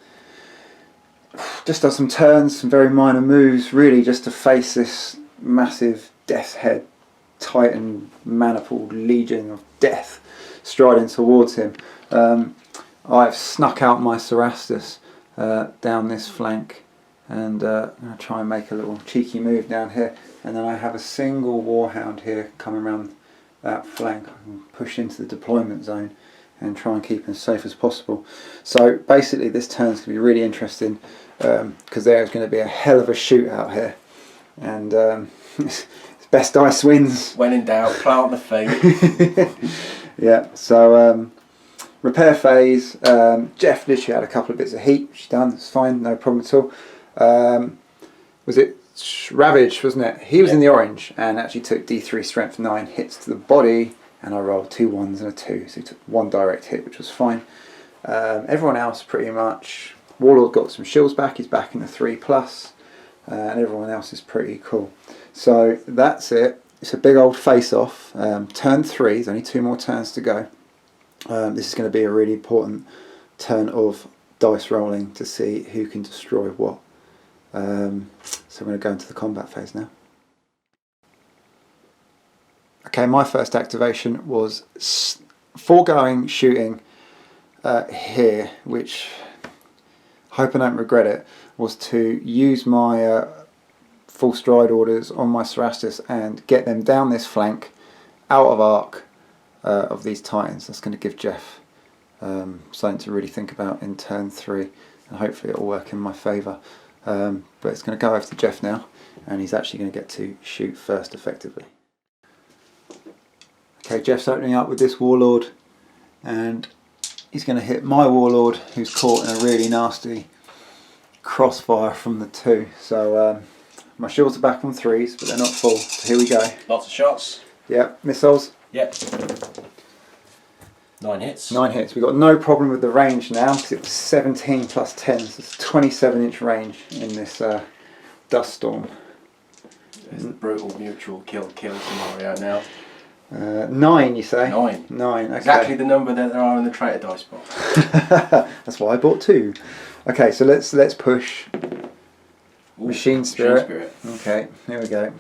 some turns, some very minor moves, really just to face this massive death's head Titan manifold legion of death striding towards him. I've snuck out my Cerastus down this flank, and I'm going to try and make a little cheeky move down here, and then I have a single War Hound here coming around that flank. I can push into the deployment zone and try and keep him as safe as possible. So basically this turn's going to be really interesting, because there's going to be a hell of a shootout here, and best dice wins. When in doubt, plant the feet. Yeah, so repair phase. Jeff literally had a couple of bits of heat, which is done, it's fine, no problem at all. Was it Ravage, wasn't it? He was in the orange and actually took D3 strength 9 hits to the body, and I rolled 2 1s and a 2, so he took 1 direct hit, which was fine. Everyone else pretty much, Warlord got some shields back, he's back in the 3+, and everyone else is pretty cool. So that's it. It's a big old face-off. Turn 3, there's only 2 more turns to go. This is going to be a really important turn of dice rolling to see who can destroy what. So I'm going to go into the combat phase now. Okay, my first activation was foregoing shooting here, which I hope I don't regret it, was to use my full stride orders on my Cerastus and get them down this flank out of arc of these Titans. That's going to give Jeff something to really think about in turn 3, and hopefully it will work in my favour. But it's going to go over to Jeff now, and he's actually going to get to shoot first effectively. Okay, Jeff's opening up with this Warlord, and he's going to hit my Warlord, who's caught in a really nasty crossfire from the 2. So my shields are back on 3s, but they're not full, so here we go. Lots of shots. Yep, missiles. Yep. 9 hits. 9 hits. We've got no problem with the range now, because it was 17 plus 10, so it's 27-inch range in this dust storm. It's the brutal mutual kill scenario now. 9, you say? 9. 9, okay. Exactly the number that there are in the traitor dice box. That's why I bought 2. Okay, so let's push. Machine Spirit. Okay, here we go.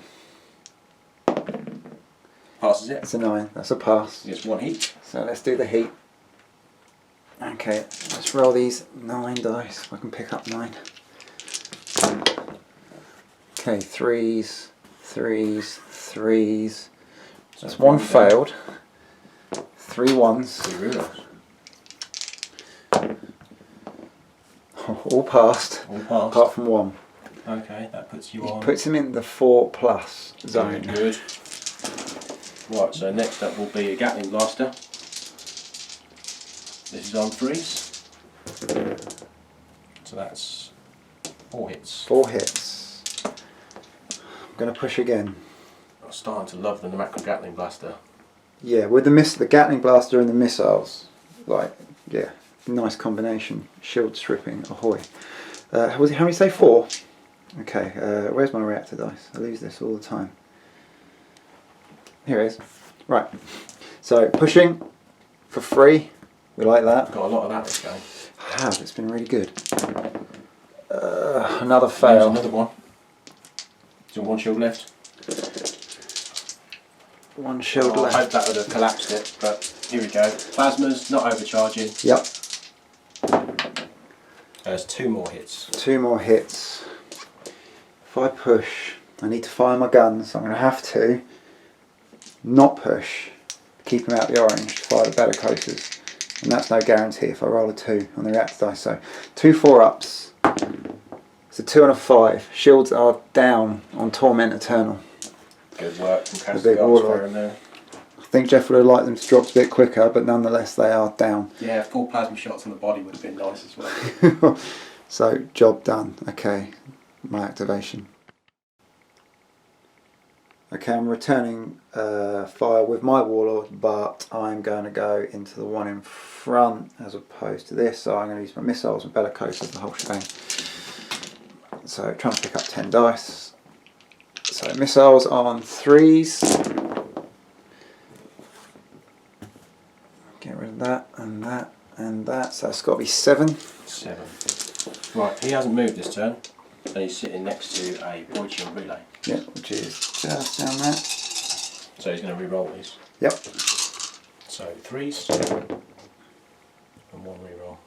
Passes it. It's a 9. That's a pass. It's 1 heat. So let's do the heat. Okay, let's roll these 9 dice. If I can pick up 9. Okay, 3s, 3s, 3s. That's 1 failed. 3 1s. 3 rerolls. All passed. All passed. Apart from 1. Okay, that puts you It on. puts him in the 4+ zone. Good. Right, so next up will be a Gatling Blaster. This is on 3s. So that's 4 hits. 4 hits. I'm going to push again. I'm starting to love the macro Gatling Blaster. Yeah, with the Gatling Blaster and the missiles, like, yeah, nice combination. Shield stripping, ahoy. How many say? 4? Okay, where's my reactor dice? I lose this all the time. Here it is. Right, so pushing for free. We like that. Got a lot of that this game. I have, it's been really good. Another fail. There's another one. Is there 1 shield left? 1 shield I left. hope that would have collapsed it, but here we go. Plasmas, not overcharging. Yep. There's 2 more hits. 2 more hits. If I push, I need to fire my guns. So I'm going to have to not push, keep them out the orange, fire the bellicoses. And that's no guarantee if I roll a 2 on the reactor dice. So 2 4-ups. It's a 2 and a 5. Shields are down on Torment Eternal. Good work from The big warlord. in there. I think Jeff would have liked them to drop a bit quicker, but nonetheless they are down. Yeah, 4 plasma shots on the body would have been nice as well. So job done. Okay, my activation. Okay, I'm returning fire with my warlord, but I'm going to go into the one in front as opposed to this. So I'm going to use my missiles and bellicoses, the whole shebang. So trying to pick up 10 dice. So missiles on 3s. Get rid of that and that and that. So it's got to be 7. 7. Right, he hasn't moved this turn, and he's sitting next to a void shield relay. Yep, which is just down there. So he's going to re-roll these. Yep. So 3s and 1 re-roll.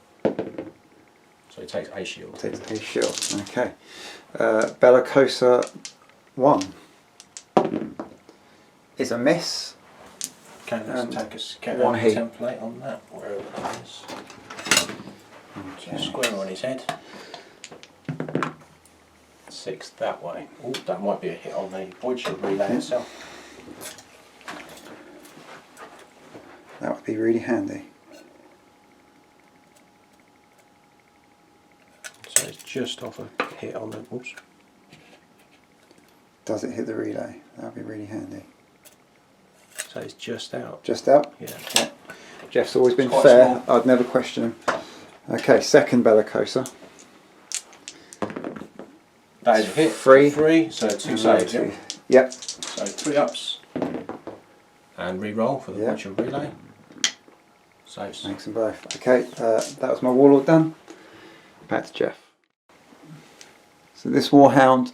So he takes a shield. Takes a shield. Okay. Bellicosa 1 is a miss. Okay, let's take a 1 heat. template on that, wherever that is. Okay. Square on his head. 6 that way. Oh, that might be a hit on the void shield relay itself. That would be really handy. So it's just off a hit on the. Oops. Does it hit the relay? That would be really handy. So it's just out. Just out? Yeah. Yeah. Jeff's always been Quite fair. small. I'd never question him. Okay, second Bellicosa. That is a hit. 3. 3, so 2 saves. Two. Yeah. Yep. So 3 ups. And re-roll for the void shield relay. Saves. Thanks them both. Okay, that was my warlord done. Back to Jeff. So this War Hound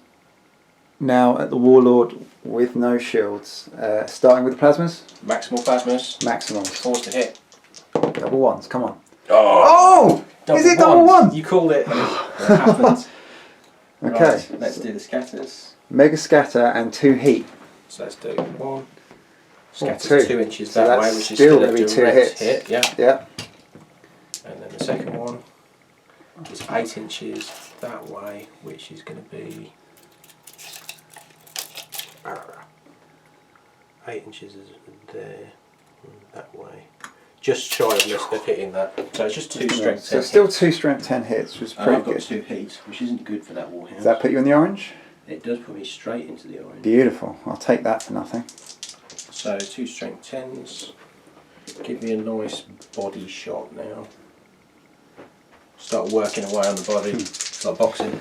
now at the warlord with no shields. Starting with the plasmas. Maximal plasmas. Maximals. Forced to hit. Double 1s, come on. Oh! Oh! Is it double 1? You called it. It happened. Okay. Right, let's do the scatters. Mega scatter and 2 heat. So let's do 1. Scatters 2. 2 inches So that that's way, which is still still a gonna be 2 direct hits. hit. Yeah. Yeah. And then the second one is 8 inches that way, which is going to be 8 inches is there, that way. Just shy of hitting that. So it's just 2 strength 10 So still hits. 2 strength 10 hits, which is And pretty I've got good. 2 heats, which isn't good for that warhound. Does that put you in the orange? It does put me straight into the orange. Beautiful. I'll take that for nothing. So 2 strength 10s. Give me a nice body shot now. Start working away on the body. It's like boxing.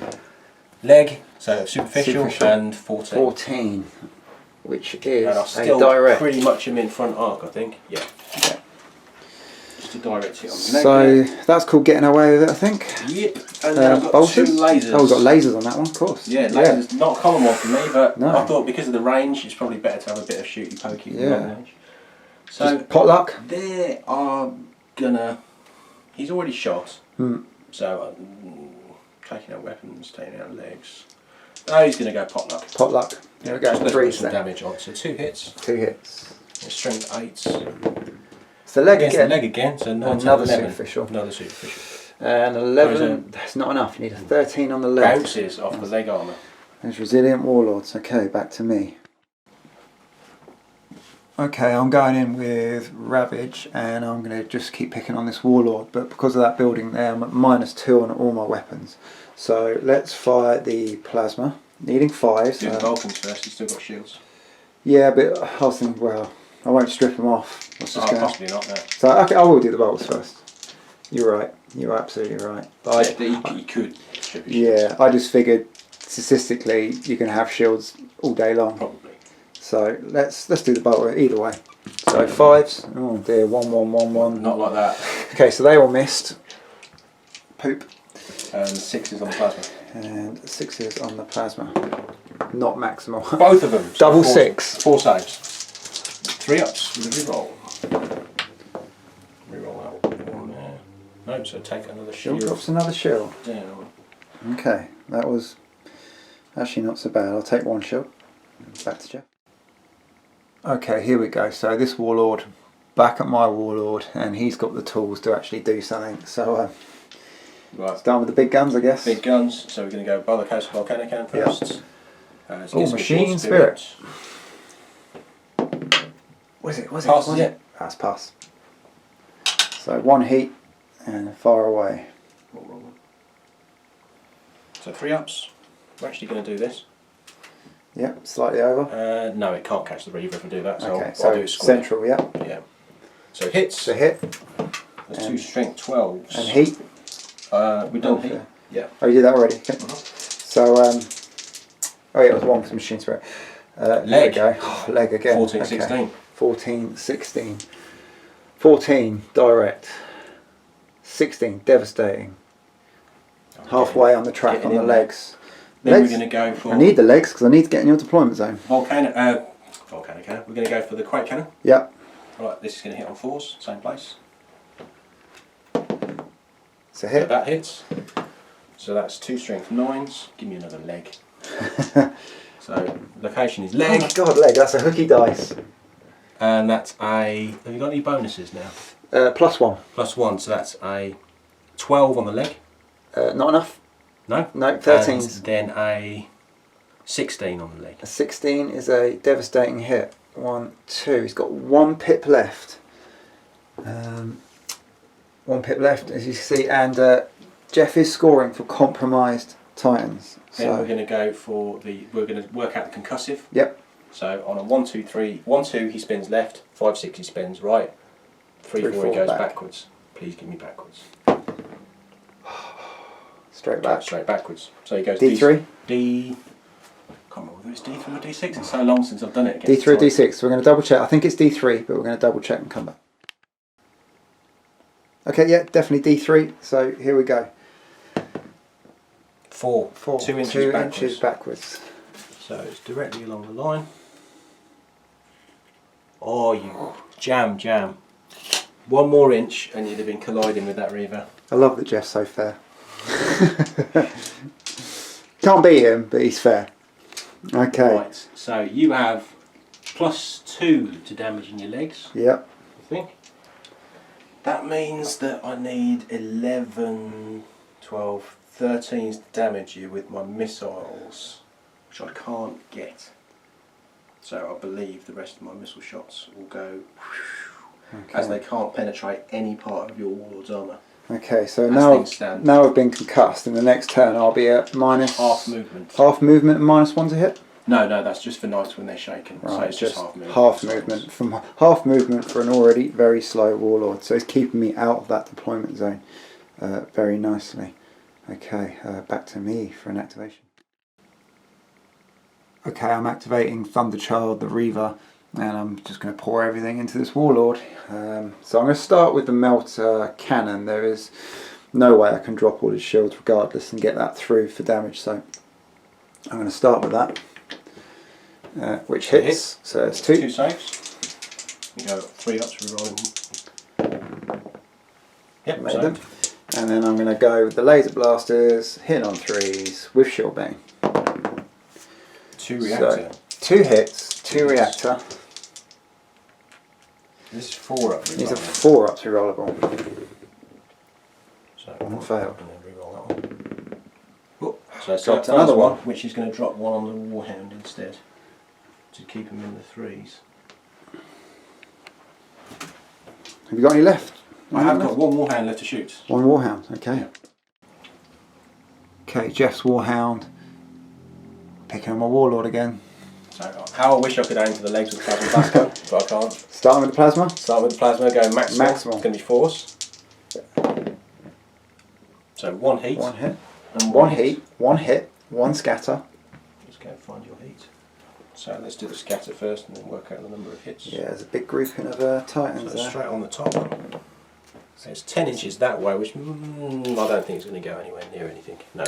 Leg, so superficial, and 14. 14, which is And I a still direct. pretty much am in front arc, I think. Yeah. Yeah. just to direct it on the So that's called getting away with it, I think. Yep, and then I've got bolters? 2 lasers. Oh, we've got lasers on that one, of course. Yeah, lasers, not a common one for me, but No. I thought because of the range, it's probably better to have a bit of shooty pokey along the edge. So, just potluck? They are gonna. He's already shot, so taking out weapons, taking out legs. Oh, he's gonna go potluck. Potluck. There we go. Just 3 put some damage on. So 2 hits. 2 hits. Strength 8s. It's the leg Against again. the leg again. So another 11. superficial. Another superficial. And 11. That's not enough. You need a 13 on the leg. Bounces off the leg armour. There's resilient warlords. Okay, back to me. Okay, I'm going in with Ravage, and I'm going to just keep picking on this warlord. But because of that building there, I'm at -2 on all my weapons. So let's fire the plasma. Needing 5. Do the Vulcans first. He's still got shields. Yeah, but I was thinking, well, I won't strip them off. Possibly not. No. So okay, I will do the bolts first. You're right. You're absolutely right. But you could strip his yeah, shields. I just figured statistically you can have shields all day long. Probably. So let's do the bolt either way. So 5s. Oh dear, 1 1 1 1. Not like that. Okay, so they all missed. Poop. And 6s on the plasma. And 6s on the plasma. Not maximal. Both of them. So Double 4, 6. 4 saves. 3 ups with a reroll. Reroll that one there. No, so take another Shield shield. drops another shield. Down. Okay, that was actually not so bad. I'll take 1 shield. Back to Jeff. Okay, here we go. So this warlord, back at my warlord, and he's got the tools to actually do something. So Right. start with the big guns, I guess. Big guns. So we're going to go Bellicose Volcano Cannon first. Oh, Machine Spirit. What is it? What is Pass, it? yeah. That's pass. So 1 heat and far away. So 3 ups. We're actually going to do this. Yep, slightly over. No, it can't catch the Reaver if I do that. So Okay, I'll so do it square. central, yep. Yeah. So hits. So hit There's 2 strength 12s. and heat. We've done heat. Okay. Yeah. Oh, you did that already. Okay. So oh yeah, it was 1 for Machine Spirit. There Leg. we go. Oh, leg again. 14, Okay. 16. 14, 16. 14, direct. 16, devastating. Halfway on the track Getting on the in there. legs. Then Legs. we're going to go for I need the legs because I need to get in your deployment zone. Volcano Cannon. We're going to go for the Quake Cannon. Yep. Right, this is going to hit on 4s, same place. It's a So hit. that hits. So that's 2 strength 9s. Give me another leg. So location is Oh leg, my god, leg, that's a hooky dice. and that's a. Have you got any bonuses now? +1. +1, so that's a 12 on the leg. Not enough? No. No, 13s. And then a 16 on the leg. A 16 is a devastating hit. 1, 2. He's got 1 pip left. 1 pip left, as you see, and Jeff is scoring for compromised Titans. Then So we're going to go for the. We're going to work out the concussive. yep. So on a 1 2 3, 1 2 he spins left, 5 6 he spins right, 3 4 he goes back. backwards. Please give me backwards. Straight back. Straight backwards. So he goes D3? D. Can't remember whether it's D3 or D6. It's so long since I've done it. D3 or D6. We're going to double check. I think it's D3, but we're going to double check and come back. Okay, yeah, definitely D3. So here we go. 4. 4. 2 inches 2 backwards. inches backwards. So it's directly along the line. Oh, you jam. 1 more inch and you'd have been colliding with that Reaver. I love that Jeff's so fair. Can't beat him, but he's fair. Okay. Right, so you have +2 to damage in your legs, Yep. I think. That means that I need 11, 12, 13 to damage you with my missiles, which I can't get. So I believe the rest of my missile shots will go as they can't penetrate any part of your warlord's armour. Okay, so As now things stand. I've been concussed. In the next turn, I'll be at minus Half movement. Half movement and -1 to hit. No, that's just for knights when they're shaken. So Right, it's just half movement. half movement for an already very slow warlord. So it's keeping me out of that deployment zone very nicely. Okay, back to me for an activation. Okay, I'm activating Thunderchild, the Reaver. And I'm just going to pour everything into this Warlord. So I'm going to start with the Meltzer Cannon. There is no way I can drop all his shields regardless and get that through for damage. So I'm going to start with that, which hits. So it's two saves. You go 3 ups, rerolling. Yep, made them. And then I'm going to go with the laser blasters, hit on 3s with shield bang. 2 reactor. So 2 hits, 2 reactor. This is 4 ups. These are 4 ups rerollable. So one failed. And then reroll that one. So dropped another one, which is going to drop one on the War Hound instead to keep him in the 3s. Have you got any left? I have got 1 War Hound left to shoot. 1 War Hound, okay. Yeah. Okay, Jeff's War Hound. Picking on my Warlord again. So how I wish I could aim for the legs with plasma blaster, but I can't. Starting with the plasma? Start with the plasma, going maximal. It's going to be force. So 1 heat. 1 hit. And 1 heat, 1 hit, 1 scatter. Just go and find your heat. So let's do the scatter first and then work out the number of hits. Yeah, there's a big grouping of Titans So there. straight on the top. So it's 10 inches that way, which I don't think is going to go anywhere near anything. No.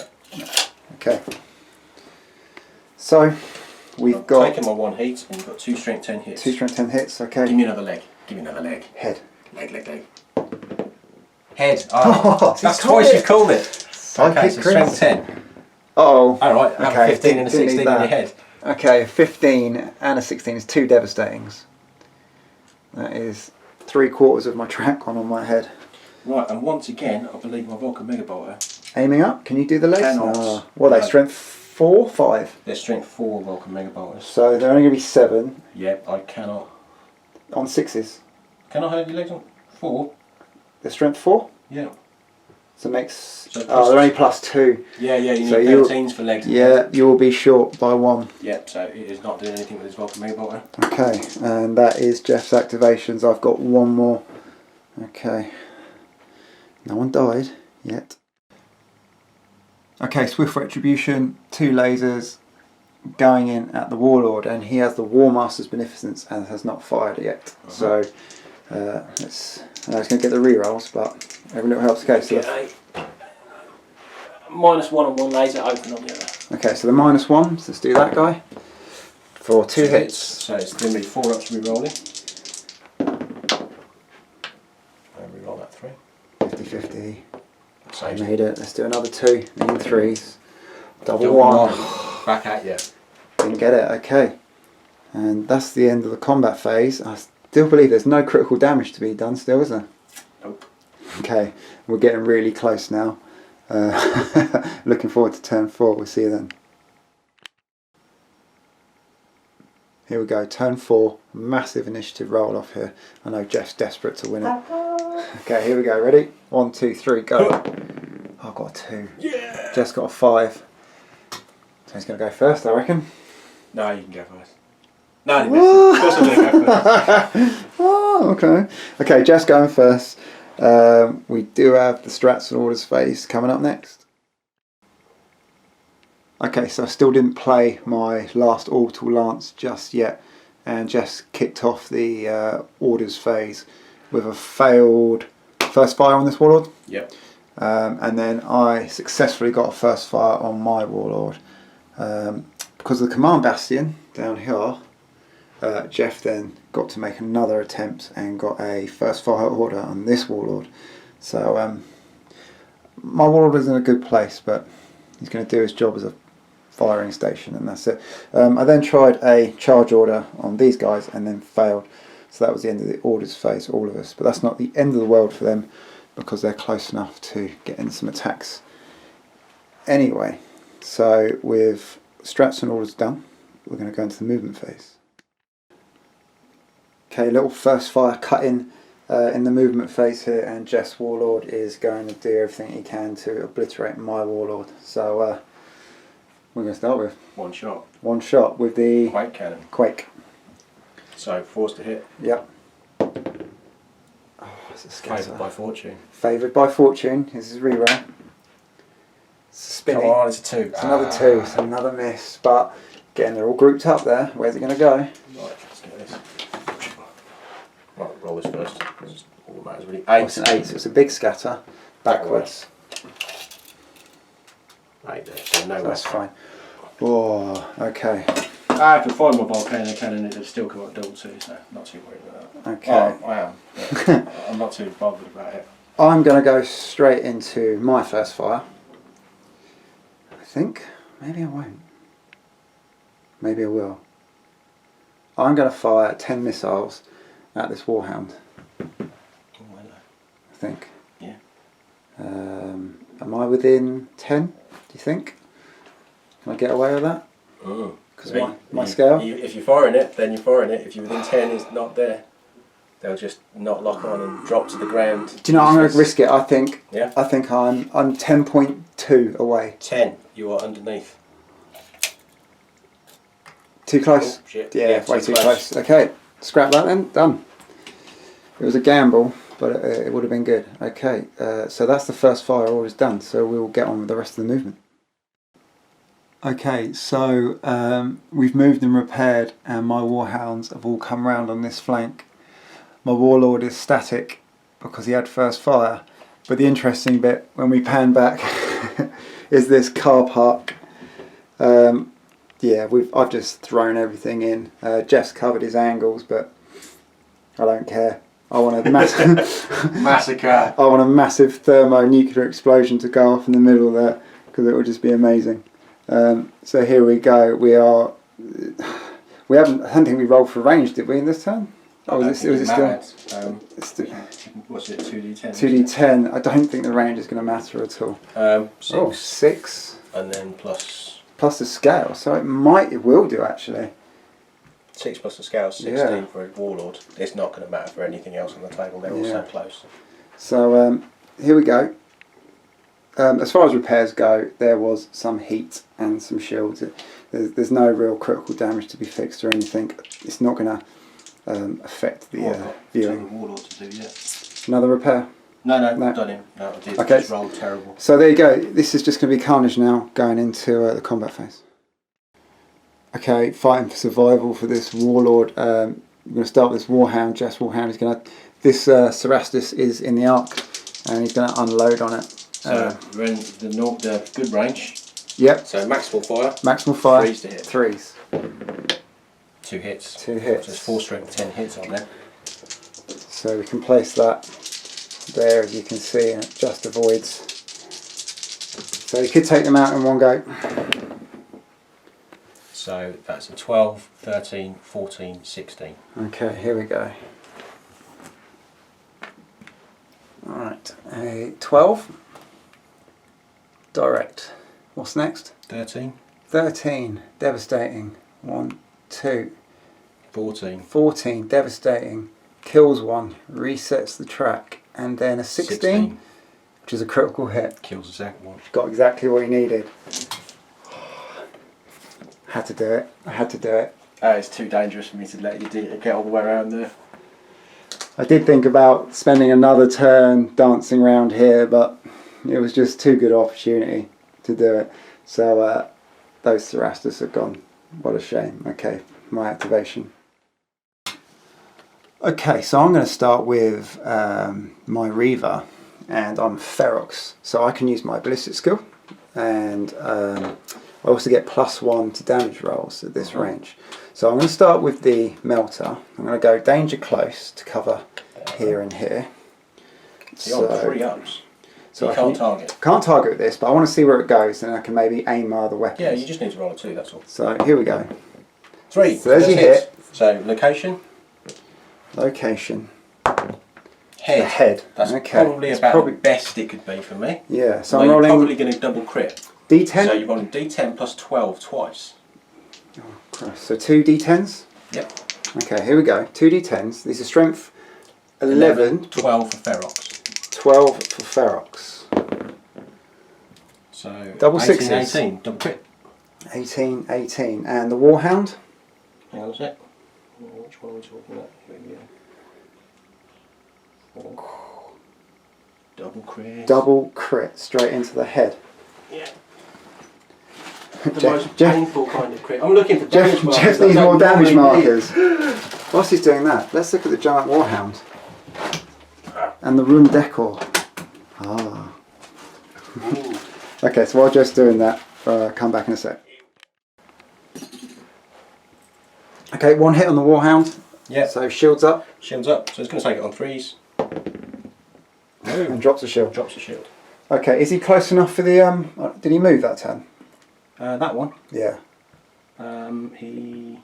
Okay. So we've got taken my 1 heat and you've got 2 strength 10 hits. 2 strength 10 hits, okay. Give me another leg. Give me another leg. Head. Leg. Head. Oh, that's twice you've called it. Okay, so strength 10. Uh-oh. Alright, have a 15 and a 16 in your head. Okay, 15 and a 16 is 2 devastatings. That is 3/4 of my track gone on my head. Right, and once again, I believe my Vulcan Mega Bolter. Aiming up, can you do the legs? Cannot. What are they, strength 4, 5? They're strength 4 Vulcan Mega Bolters. So they're only going to be 7 Yep, I cannot. on 6s. Can I have your legs on 4? They're strength 4? Yeah. So it makes... So oh, they're only +2. Yeah, you need So 13s for legs. Yeah, you will be short by 1. Yep, so it is not doing anything with his Vulcan Mega Bolter. Okay, and that is Jeff's activations. I've got 1 more. Okay. No one died yet. Okay, Swift Retribution, 2 lasers going in at the Warlord, and he has the War Master's Beneficence and has not fired it yet. So it's going to get the rerolls, but every little helps. Okay, so -1 on 1 laser, open on the other. okay, so the -1, so let's do that guy for 2 hits. So it's going to be 4 ups re-rolling. And re-roll that 3. 50-50. I Saves made it. Let's do another 2. Needing 3s. Double Double 1. Back at you. Didn't get it. Okay. And that's the end of the combat phase. I still believe there's no critical damage to be done still, is there? Nope. Okay. We're getting really close now. Looking forward to turn 4. We'll see you then. Here we go. Turn 4. Massive initiative roll off here. I know Jeff's desperate to win it. Okay, here we go. Ready? 1, 2, 3, go. Oh, I've got a 2. Yeah. Jeff's got a 5. So he's going to go first, I reckon. No, you can go first. No, you missed it. Of course I'm going to go first. Oh, okay. Okay, Jeff's going first. We do have the Strats and Orders phase coming up next. Okay, so I still didn't play my last Orbital Lance just yet, and Jeff's kicked off the Orders phase with a failed first fire on this Warlord. Yep. And then I successfully got a first fire on my Warlord. Because of the Command Bastion down here, Jeff then got to make another attempt and got a first fire order on this Warlord. So my Warlord is in a good place, but he's going to do his job as a firing station, and that's it. I then tried a charge order on these guys and then failed. So that was the end of the orders phase, all of us. But that's not the end of the world for them, because they're close enough to get in some attacks. Anyway, so with Strats and Orders done, we're going to go into the movement phase. Okay, little first fire cut in the movement phase here, and Jeff's Warlord is going to do everything he can to obliterate my Warlord. So we're going to start with 1 shot. 1 shot with the Quake Cannon. Quake. So forced to hit. Yep. Oh, it's a Favoured by fortune. Favoured by fortune. This is reroll. Spinning. Come on, it's a 2. It's another 2. It's another miss. But again, they're all grouped up there. Where's it going to go? Right, let's get this. all that matters really. Oh, it's an 8, so it's a big scatter backwards. 8 there, so no. So that's fine. Oh, okay. I can find my volcano cannon, it'll still come up double 2, so not too worried about that. Okay. Oh, I am. But I'm not too bothered about it. I'm going to go straight into my first fire. I think. Maybe I won't. Maybe I will. I'm going to fire 10 missiles at this War Hound. Oh, hello. I think. Yeah. Am I within 10, do you think? Can I get away with that? Oh. Because my scale? If you're firing it, then you're firing it. If you're within 10, it's not there. They'll just not lock on and drop to the ground. Do you know, I'm going to risk it. I think. Yeah. I think I'm 10.2 away. 10. You are underneath. Too close? Oh, shit. Yeah, way too close. Okay, scrap that then. Done. It was a gamble, but it would have been good. Okay, so that's the first fire orders done. So we'll get on with the rest of the movement. Okay, so we've moved and repaired, and my Warhounds have all come round on this flank. My Warlord is static because he had first fire, but the interesting bit when we pan back is this car park. Yeah, I've just thrown everything in. Jeff's covered his angles, but I don't care. I want a massacre. I want a massive thermonuclear explosion to go off in the middle there, because it will just be amazing. So here we go. We haven't. I don't think we rolled for range, did we, in this turn? Oh, was it still? What's it? 2d10. 2d10. I don't think the range is going to matter at all. 6. Oh, 6. And then plus the scale, so it will do actually. 6 plus the scale, 16 for a Warlord. It's not going to matter for anything else on the table. They're all so close. So here we go. As far as repairs go, there was some heat and some shields. There's no real critical damage to be fixed or anything. It's not going to affect the viewing. Warlord to do, yeah. Another repair? No, done him. No, I did. Okay. Just rolled terrible. So there you go. This is just going to be carnage now, going into the combat phase. Okay, fighting for survival for this Warlord. We're going to start with this War Hound. Jeffs War Hound is going to. This Cerastus is in the arc, and he's going to unload on it. So the good range. Yep. So maximal fire. Maximal fire. 3s to hit. 3s. 2 hits. 2 hits. So there's 4 strength, 10 hits on there. So we can place that there, as you can see, and it just avoids. So you could take them out in one go. So that's a 12, 13, 14, 16. Okay, here we go. Alright, a 12. Direct. What's next? 13. 13. Devastating. 1, 2. 14. 14. Devastating. Kills one. Resets the track. And then a 16. Which is a critical hit. Kills the second one. Got exactly what he needed. Had to do it. I had to do it. It's too dangerous for me to let you get all the way around there. I did think about spending another turn dancing around here, but it was just too good opportunity to do it. So those Cerastus are gone. What a shame. Okay, my activation. Okay, so I'm going to start with my Reaver, and I'm Ferox, so I can use my ballistic skill, and I also get +1 to damage rolls at this range. So I'm going to start with the Melter. I'm going to go danger close to cover here and here. So you're on 3 ups. So you can't target. Can't target with this, but I want to see where it goes, and I can maybe aim my other weapons. Yeah, you just need to roll a 2, that's all. So here we go. 3. So there's your hit. So location. Location. Head. The head. That's okay. probably about the best it could be for me. Yeah, so well, I'm rolling. You're probably going to double crit. D10? So you're rolling D10 plus 12 twice. Oh, Christ. So 2 D10s? Yep. Okay, here we go. 2 D10s. These are strength 11. 12 for Ferox. 12 for Ferox. So double 18, sixes. 18. Double crit. 18, 18. And the War Hound? Hang on a sec. Which one are we talking about? Here we go. Oh. Double crit. Double crit. Straight into the head. Yeah. The most painful kind of crit. I'm looking for damage markers. Jeff needs more damage markers. Whilst he's doing that, let's look at the giant War Hound. And the room decor. Ah. Okay, so while Jeff's doing that, come back in a sec. Okay, 1 hit on the War Hound. Yeah. So shields up. Shields up. So it's going to take it on 3s. And drops a shield. Drops a shield. Okay, is he close enough for the... did he move that turn? That one? Yeah. He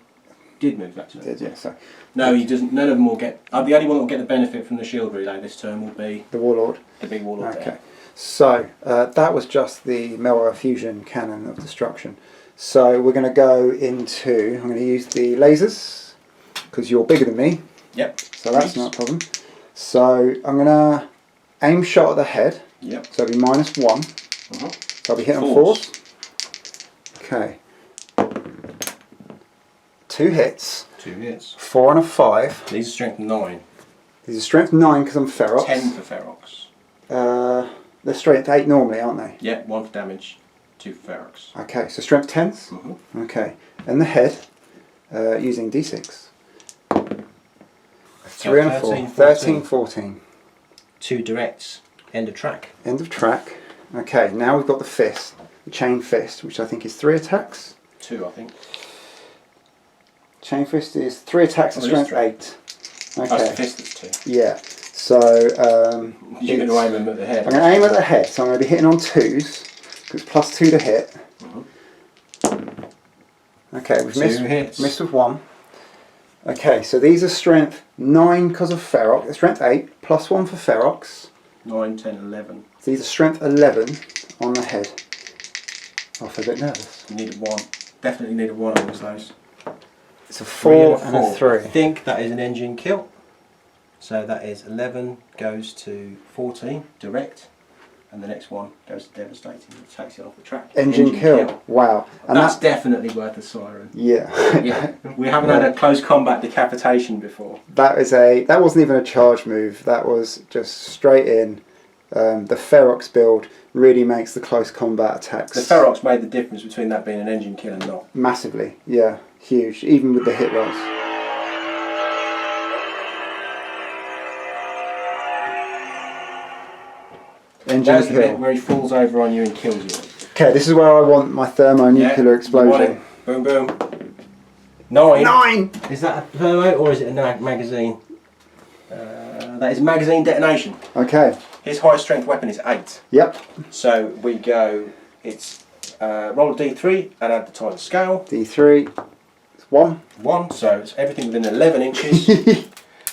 did move that turn. Did, yeah. So No, he doesn't. None of them will get... the only one that will get the benefit from the shield relay this turn will be... the Warlord. The big Warlord. Okay. There. So, that was just the Meltzer Fusion Cannon of Destruction. So we're going to go into... I'm going to use the lasers, because you're bigger than me. Yep. So that's not a problem. So I'm going to aim shot at the head. Yep. So it'll be -1. Uh-huh. So I'll be hitting on 4s. Okay. 2 hits. 2 hits. 4 and a 5. These are strength 9. These are strength 9 because I'm Ferox. 10 for Ferox. They're strength 8 normally, aren't they? Yeah, 1 for damage, 2 for Ferox. Okay, so strength 10s. Mm-hmm. Okay. And the head, using d6. 3 and a 4. 13, 14. 2 directs. End of track. End of track. Okay, now we've got the fist. The chain fist, which I think is 3 attacks. 2, I think. Chain fist is 3 attacks and strength 8. Okay. That's the fist that's 2. Yeah. So You're going to aim him at the head. I'm going to aim at the head, so I'm going to be hitting on 2s because it's +2 to hit. Mm-hmm. Okay, we've 2 hits. missed with 1. Okay, so these are strength 9 because of Ferox, strength 8 +1 for Ferox. 9, 10, 11. These are strength 11 on the head. I feel a bit nervous. You need a 1. Definitely need a 1 on those. It's a 4 and a 3. I think that is an engine kill. So that is 11 goes to 14 direct, and the next one goes to devastating and takes it off the track. Engine kill. Wow. And that's definitely worth a siren. Yeah. Yeah. We haven't had a close combat decapitation before. That wasn't even a charge move. That was just straight in. The Ferox build really makes the close combat attacks. The Ferox made the difference between that being an engine kill and not. Massively. Yeah. Huge. Even with the hit rolls. Engine That's the bit kill. where he falls over on you and kills you. Okay, this is where I want my thermonuclear explosion. Boom, boom. 9. 9! Is that a thermo or is it a magazine? That is a magazine detonation. Okay. His highest strength weapon is 8. Yep. So we go, it's roll a d3 and add the Titan scale. D3. It's 1. 1, so it's everything within 11 inches.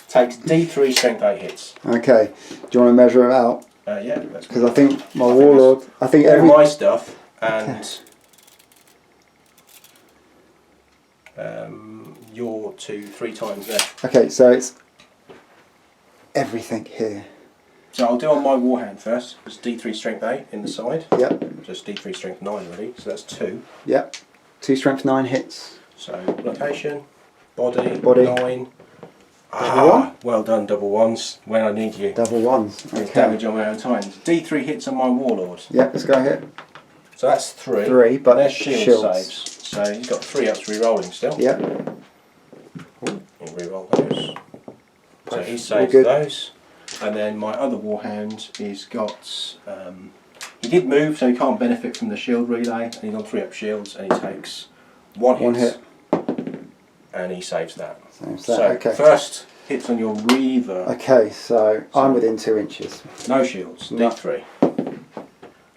Takes d3 strength 8 hits. Okay. Do you want to measure it out? Yeah. Because I think my Warlord... I think all my stuff and your 3 times there. Okay, so it's everything here. So I'll do on my War Hound first. It's d3 strength 8 in the side. Yep. Just d3 strength 9 already, so that's 2. Yep. 2 strength 9 hits. So location, body. 9. Double 1? Well done, double 1s when I need you. Double 1s. There's Okay. damage on my own Titans. D3 hits on my Warlord. Yep, let's go ahead. So that's 3. 3, but there's shield shields. saves. So he's got 3 ups re-rolling still. Yep. He'll re-roll those. So he All saves good. those. And then my other Warhound is got... he did move, so he can't benefit from the shield relay. And he's on 3 up shields, and he takes 1 hit. 1 hit. And he saves that. Saves that, So okay. first hits on your Reaver. Okay, so I'm within 2 inches. No shields. No. D3.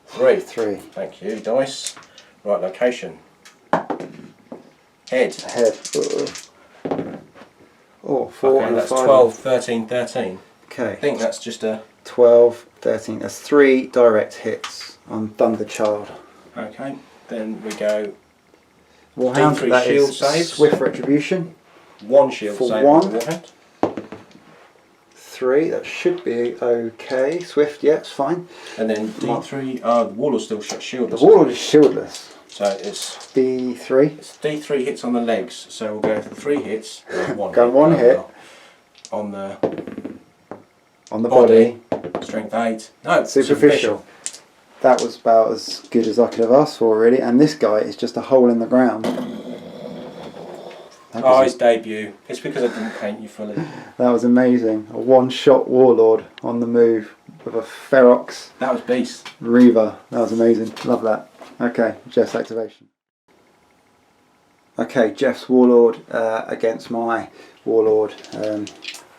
3. 3. Thank you. Dice. Right, location. Head. Head. Oh, 4 Okay, and a that's 5. 12, 13, 13. I Okay. think that's just a... 12, 13. That's 3 direct hits. I'm done the child. Okay, then we go Warhound, D3 that shield is saves. Swift Retribution. 1 shield For save 1. on the Warhound. 3, that should be okay. Swift, yeah, it's fine. And then D3, the Warlord still shot shieldless. The Warlord is shieldless. So it's D3. D3 hits on the legs, so we'll go for 3 hits. 1 Go hit. 1 hit. Well. On the On the body. strength 8. No, Superficial. That was about as good as I could have asked for, really. And this guy is just a hole in the ground. Oh, his debut. It's because I didn't paint you fully. That was amazing. A one-shot warlord on the move with a Ferox. That was beast. Reaver. That was amazing. Love that. Okay, Jeff's activation. Okay, Jeff's warlord against my warlord.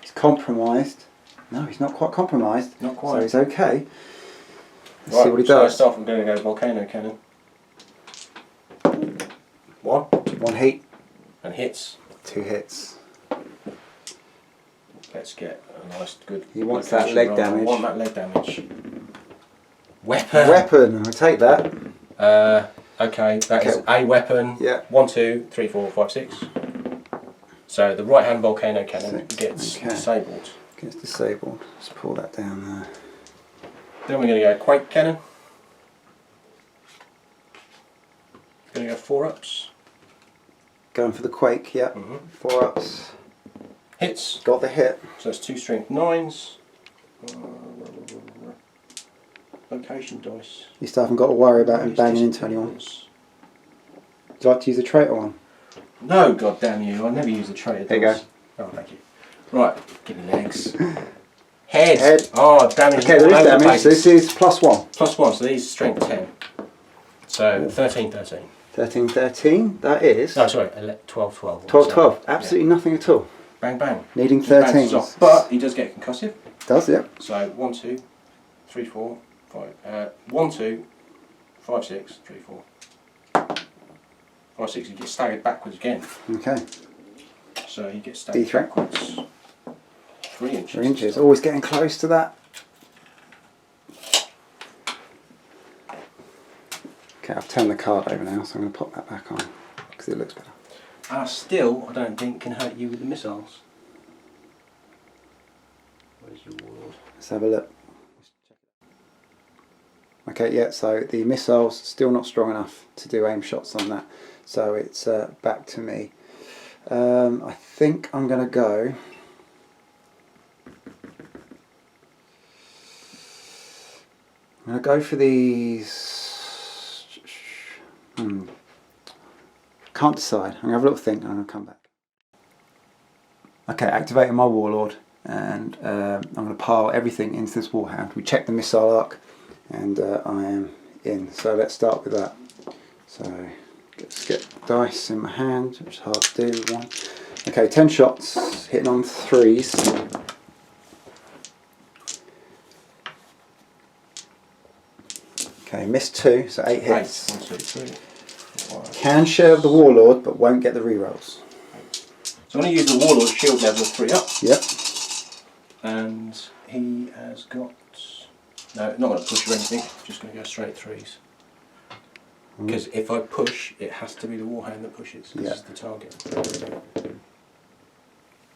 He's compromised. No, he's not quite compromised. Not quite. So he's okay. Let's Right, see what he does. First off, I'm going to go Volcano Cannon. One heat. and hits. 2 hits. Let's get a nice, good. He wants that leg damage. I want that leg damage. Weapon. Weapon. I'll take that. Okay, that is a weapon. Yeah. 1, 2, 3, 4, 5, 6. So the right hand Volcano Cannon gets disabled. Gets disabled. Let's pull that down there. Then we're going to go Quake Cannon. Going to go 4-ups. Going for the Quake, yeah. 4-ups. Hits. Got the hit. So that's 2 strength 9s. Location dice. You still haven't got to worry about him banging into anyone. Would you like to use a traitor one? No, god damn you. I never use a traitor dice. There you go. Oh, thank you. Right, give me legs. Head. Head. Oh, damage. Okay, there is damage. This is +1. +1, so these strength 10. So 13, 13. 13, 13. That is. No, sorry, 12, 12. 12, 12. Absolutely nothing at all. Bang, bang. Needing Just bounces 13s. off. But he does get concussive. Does, yeah. So 1, 2, 3, 4, 5. 1, 2, 5, 6, 3, 4. 5, 6, he gets staggered backwards again. Okay. So he gets staggered D3. backwards 3 inches. 3 inches. Always getting close to that. Okay, I've turned the card over now, so I'm going to pop that back on because it looks better. Still, I don't think can hurt you with the missiles. Where's your warlord? Let's have a look. Okay, yeah, so the missile's still not strong enough to do aim shots on that. So it's back to me. I think I'm going to go... I'm going to go for these... Can't decide. I'm going to have a little think and I'm going to come back. Okay, activating my warlord, and I'm going to pile everything into this War Hound. We check the missile arc and I am in. So let's start with that. So let's get dice in my hand, which is hard to do. 1. Okay, 10 shots, hitting on 3s. Okay, missed 2, so 8 hits. 1, 2, 3, 4, 5. Can share the warlord, but won't get the rerolls. So I'm going to use the warlord shield level 3 up. Yep. And he has got... No, not going to push or anything, just going to go straight 3s. Because if I push, it has to be the Warhound that pushes. This is the target.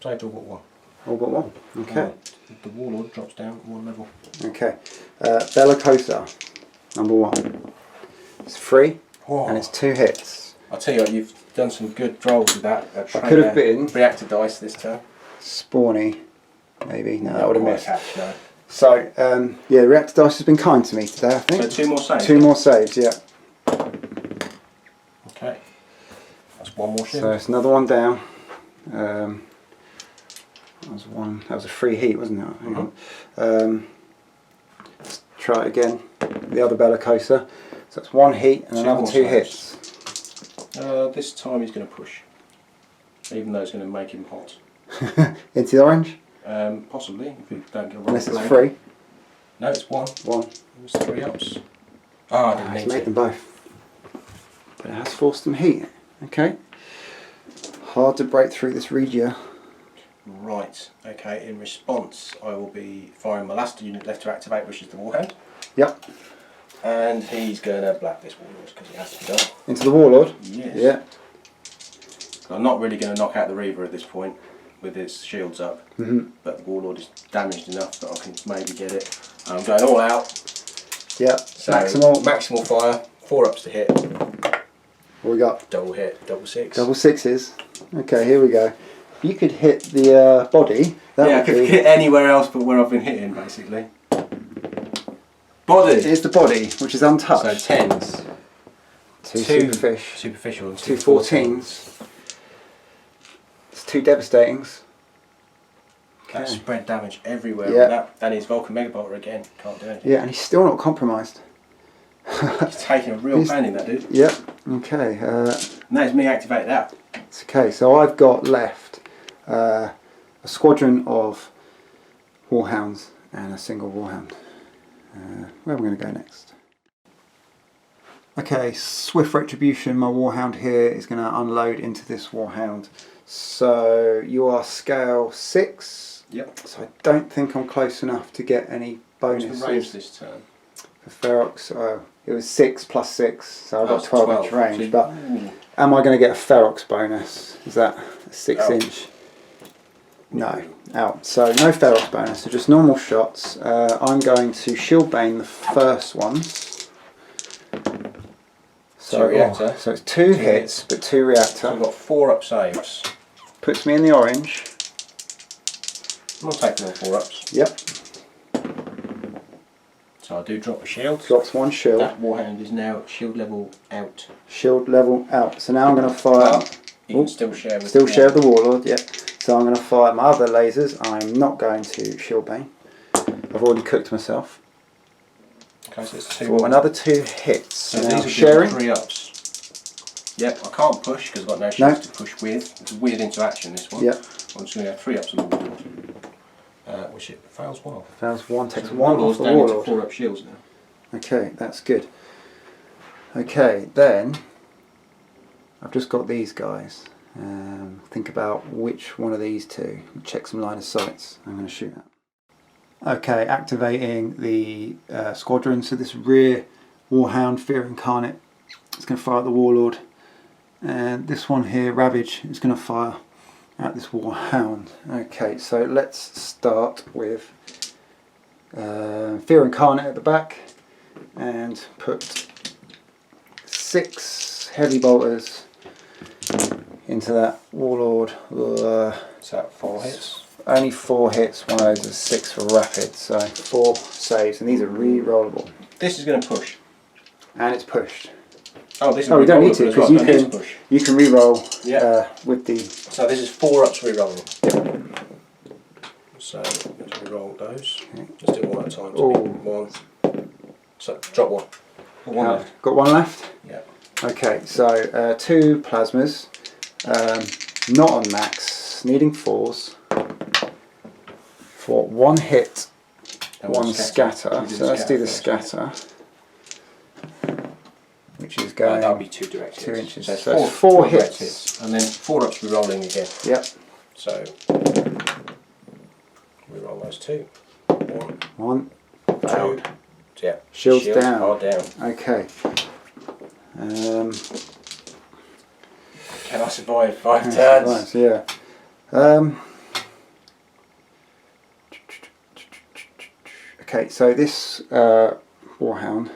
So I've all got 1. All but 1. Okay. The warlord drops down 1 level. Okay. Bellicosa, number 1. It's 3, and it's 2 hits. I'll tell you what, you've done some good rolls with that. Could have been reactor dice this turn. Spawny, maybe. No, that would have missed. No. So, yeah, reactor dice has been kind to me today, I think. So 2 more saves? 2 more saves, yeah. Okay. That's 1 more shield. So it's another 1 down. That was a free heat, wasn't it? Hang on. Let's try it again. The other Bellicosa. So it's 1 heat and another 2 hits. This time he's going to push, even though it's going to make him hot. Into the orange? Possibly, if you don't get a roll. Unless it's 3. No, it's 1. 1. It was 3 ups. Ah, I didn't need It's made to. them both. But it has forced them heat. Okay. Hard to break through this Regia. Right, okay, in response I will be firing my last unit left to activate, which is the Warhound. Yep. And he's going to black this warlord because he has to be done. Into the warlord? Yes. Yeah. I'm not really going to knock out the Reaver at this point with his shields up, but the warlord is damaged enough that I can maybe get it. I'm going all out. Yep. So maximal fire, 4 ups to hit. What we got? Double hit, double 6. Double 6s. Okay, here we go. If you could hit the body, that I would could be... hit anywhere else but where I've been hitting, basically. Body! Here's the body, which is untouched. So 10s. 2 superficial Superficial and 2 2 14s. 2 devastatings. That spread damage everywhere Yeah. with that. And his Vulcan Megabolter again. Can't do anything. Yeah, and he's still not compromised. He's taking a real pounding, that dude. Yep. Okay. And that is me activated out. It's okay. So I've got left a squadron of War Hounds and a single War Hound. Where am I going to go next? Okay, Swift Retribution. My War Hound here is going to unload into this War Hound. So you are scale 6. Yep. So I don't think I'm close enough to get any bonuses. What's the range this turn? For Ferox, it was 6 plus 6, so I got 12 inch range. But Ooh. am I going to get a Ferox bonus? Is that a 6 inch? No, out. So no Ferox bonus, so just normal shots. I'm going to Shield Bane the first ones. So, reactor. So it's 2 hits, but 2 reactor. So I've got 4 up saves. Puts me in the orange. I'm not taking all 4 ups. Yep. So I do drop a shield. Drops 1 shield. That Warhound is now shield level out. Shield level out. So now I'm going to fire. You can still share with Still share the Warlord, yep. So I'm going to fire my other lasers. I'm not going to Shield Bane. I've already cooked myself. Okay, so it's 2. For another 2 hits. So now these are sharing. 3 ups. Yep, I can't push because I've got no shields to push with. It's a weird interaction, this one. Yep. I'm just going to have 3 ups on the Warlord. Which it fails 1 off. Fails 1, takes So 1 off the down Warlord. to 4 up shields now. Okay, that's good. Okay, then I've just got these guys. Think about which one of these 2. Check some line of sights. I'm going to shoot at. Okay, activating the squadron. So this rear Warhound, Fear Incarnate, is going to fire at the Warlord. And this one here, Ravage, is going to fire at this Warhound. Okay, so let's start with Fear Incarnate at the back and put 6 heavy bolters into that Warlord. So that 4 hits? Only 4 hits, one of those is 6 for rapid, so 4 saves, and these are re-rollable. This is going to push. And it's pushed. Oh, this is we don't need to, because you can re-roll with the... So this is 4 ups re-rolling. Yep. So let's re-roll those. Okay. Let's do 1 at a time. So 1. So drop 1. Got 1 left. Got 1 left? Yeah. Okay, so 2 plasmas, not on max, needing 4s, for 1 hit, and 1 scatter. So let's do the scatter, which is going. That'll be 2 direct hits. 2 inches. So So 4 hits. hits, and then 4 ups re-rolling again. Yep. So re-roll those 2. 1. 2. Yeah. Shields down. Are down. Okay. Can I survive 5 turns? Yeah. Okay, so this Warhound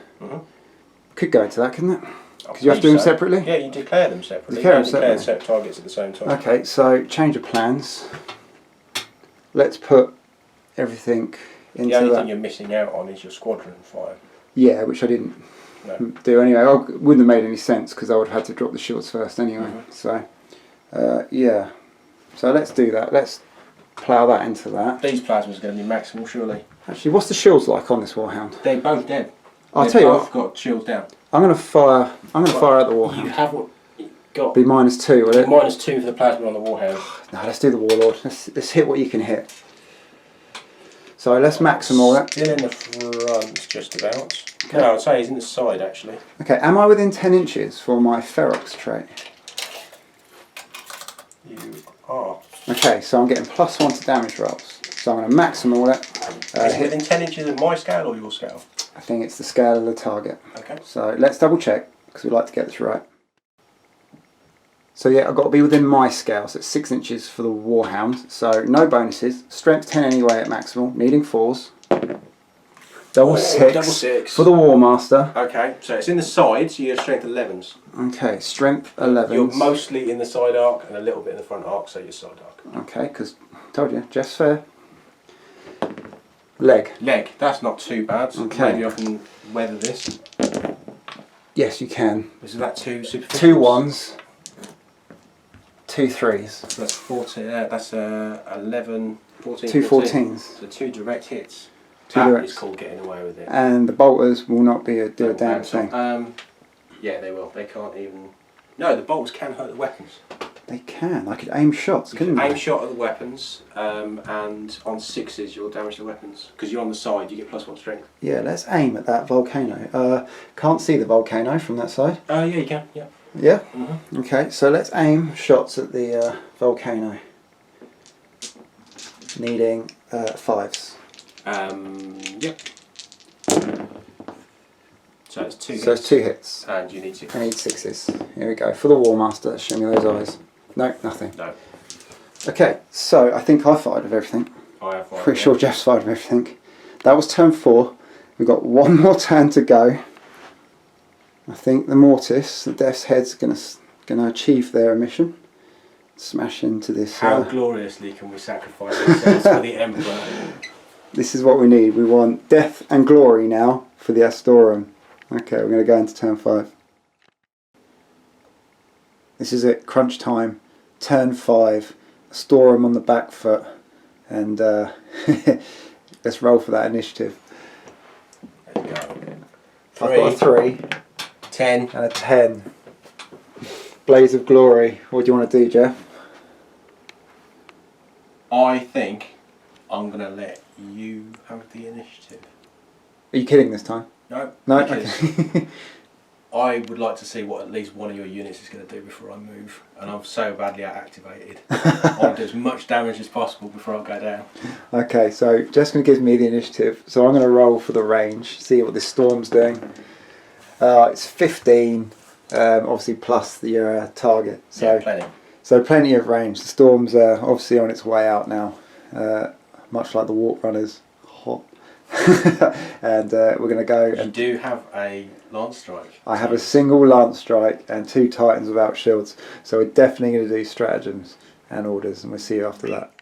could go into that, couldn't it? Because you have to do them separately? Yeah, you declare them separately. Declare them declare separately. separate targets at the same time. Okay, so change of plans. Let's put everything into the only that. thing you're missing out on is your squadron fire. Yeah, which I didn't do anyway. It wouldn't have made any sense because I would have had to drop the shields first anyway. So, yeah. So let's do that. Let's plough that into that. These plasmas are going to be maximal, surely. Actually, what's the shields like on this Warhound? They're both dead. I'll tell you what. Both got shields down. I'm going to fire. I'm going to fire at the Warhound. You haven't got. Be -2, will it? -2 for the plasma on the Warhound. No, let's do the Warlord. Let's hit what you can hit. So let's maximal that. Still in the front, just about. Okay. No, I'd say he's in the side actually. Okay, am I within 10 inches for my Ferox trait? You are. Okay, so I'm getting +1 to damage rolls. So I'm going to maximal that. Is it within 10 inches of my scale or your scale? I think it's the scale of the target. Okay. So let's double check because we like to get this right. So yeah, I've got to be within my scale, so it's 6 inches for the Warhound. So no bonuses. Strength 10 anyway at maximal, needing 4s. Double 6 for the War Master. Okay, so it's in the side, so you have strength 11s. Okay, strength 11s. You're mostly in the side arc and a little bit in the front arc, so you're side arc. Okay, because told you, Jeff's fair. Leg. That's not too bad. Okay. Maybe I can weather this. Yes, you can. Is that 2 superficials? 2 1s. 2 3s. So that's 14. That's 11, 14. 2 14. 14s. So 2 direct hits. Two That directs. is called getting away with it. And the bolters will not do a damn thing. Yeah, they will. They can't even. No, the bolters can hurt the weapons. They can. I could aim shots, couldn't I? Aim shot at the weapons, and on 6s you'll damage the weapons because you're on the side. You get +1 strength. Yeah, let's aim at that volcano. Can't see the volcano from that side. Yeah, you can. Yeah. Yeah. Mm-hmm. Okay, so let's aim shots at the volcano. Needing 5s. Yep. So it's 2 hits. So it's 2 hits. And you need 6. I need 6s. Here we go. For the War Master, show me those eyes. No, nothing. No. Okay, so I think I fired with everything. I have 5. Pretty sure Jeff's fired with everything. That was turn 4. We've got one more turn to go. I think the Mortis, the Death's Head's gonna achieve their mission. Smash into this. How gloriously can we sacrifice ourselves for the Emperor? This is what we need. We want death and glory now for the Astorum. Okay, we're going to go into turn 5. This is it, crunch time. Turn 5. Astorum on the back foot. And let's roll for that initiative. There you go. I've got a 3. 10. And a 10. Blaze of glory. What do you want to do, Jeff? I think I'm going to let you have the initiative. Are you kidding this time? No. No? Because Okay. I would like to see what at least one of your units is going to do before I move. And I'm so badly activated. I want to do as much damage as possible before I go down. Okay, so Jeff's going to give me the initiative. So I'm going to roll for the range, see what this storm's doing. It's 15, obviously plus the target. So, Yeah, plenty. So plenty of range. The storm's obviously on its way out now, much like the Warp Runners. Hot. And we're going to go. You do have a Lance Strike. I have a single Lance Strike and 2 Titans without shields. So we're definitely going to do Stratagems and Orders, and we'll see you after that.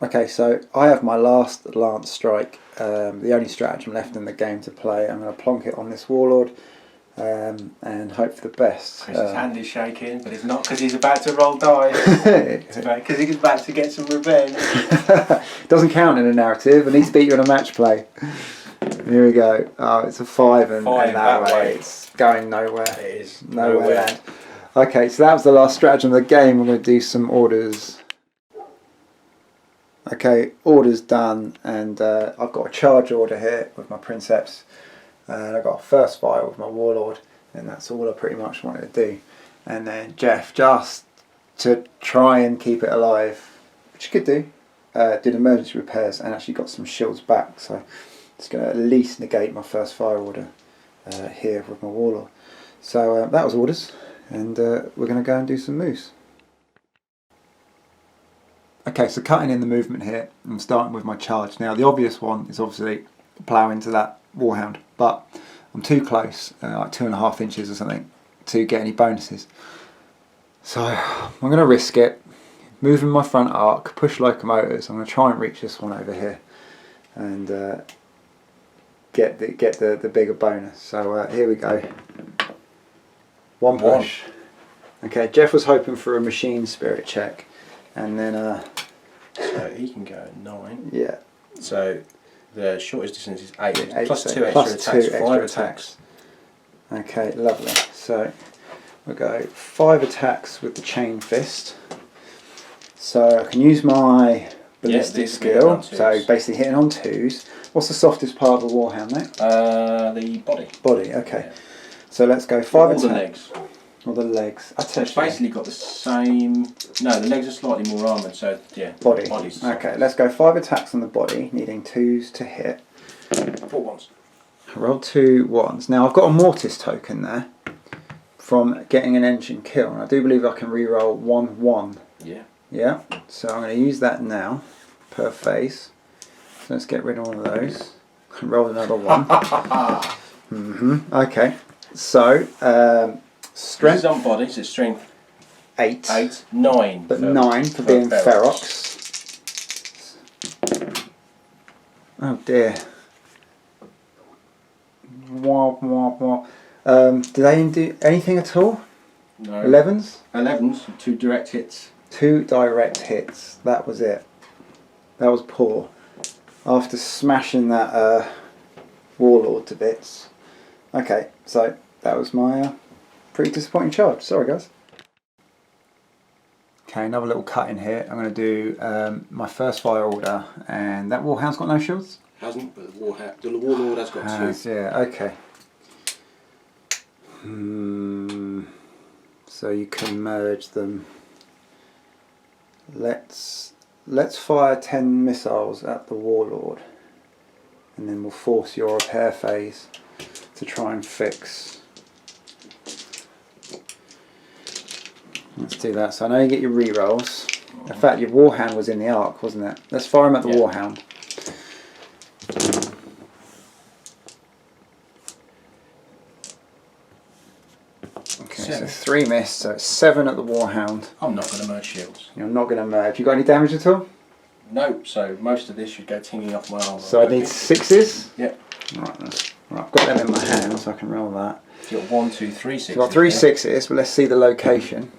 Okay, so I have my last Lance Strike, the only stratagem left in the game to play. I'm going to plonk it on this Warlord and hope for the best. His hand is shaking, but it's not because he's about to roll dice. It's because he's about to get some revenge. Doesn't count in a narrative, and he's beat you in a match play. Here we go. Oh, it's a 5 and that way. It's going nowhere. It is. Nowhere land. Okay, so that was the last stratagem of the game. We're going to do some orders. Okay, orders done, and I've got a charge order here with my Princeps, and I've got a first fire with my Warlord, and that's all I pretty much wanted to do. And then Jeff, just to try and keep it alive, which you could do, did emergency repairs and actually got some shields back, so it's going to at least negate my first fire order here with my Warlord. So that was orders, and we're going to go and do some moves. Okay, so cutting in the movement here, I'm starting with my charge. Now the obvious one is obviously plough into that War Hound, but I'm too close, like 2.5 inches or something, to get any bonuses. So I'm going to risk it, moving my front arc, push locomotives. I'm going to try and reach this one over here and get the bigger bonus. So here we go. One push. Okay, Jeff was hoping for a machine spirit check, and then so he can go at 9. Yeah. So the shortest distance is 8, plus 2 plus extra 2 attacks, extra 5 attacks. Okay, lovely. So we'll go 5 attacks with the chain fist. So I can use my ballistic skill. So basically hitting on 2s. What's the softest part of a War Hound, mate? The body. Body. Okay. Yeah. So let's go 5 All attacks. the legs. Or the legs. So it's basically got the same. No, the legs are slightly more armoured, so yeah. Body. Body's Okay, let's go 5 attacks on the body, needing 2s to hit. 4 1s. I rolled 2 1s. Now I've got a Mortis token there from getting an engine kill, and I do believe I can re-roll 1 1. Yeah. Yeah. So I'm going to use that now per phase. So let's get rid of one of those. Roll another 1. Okay. So strength. This is on body, so it's strength 8. 8, 9. But 9 for being Ferox. Oh dear. Wah, wah, wah. Do they do anything at all? No. 11s? 11s, 2 direct hits. 2 direct hits. That was it. That was poor. After smashing that Warlord to bits. Okay, so that was my pretty disappointing charge. Sorry, guys. Okay, another little cut in here. I'm going to do my first fire order, and that War Hound's got no shields? Hasn't, but the Warlord has got 2. Yeah, okay. So you can merge them. Let's fire 10 missiles at the Warlord, and then we'll force your repair phase to try and fix. Let's do that. So I know you get your rerolls. In fact, your War Hound was in the arc, wasn't it? Let's fire him at the War Hound. Okay, 7. So 3 missed, so it's 7 at the War Hound. I'm not going to merge shields. You're not going to merge. You got any damage at all? No, so most of this should go tinging off my armour. So I need 6s? Yep. Right, I've got them in my hand, so I can roll that. So you've got 1, 2, 3 6s. So you've got 3 6s, but let's see the location.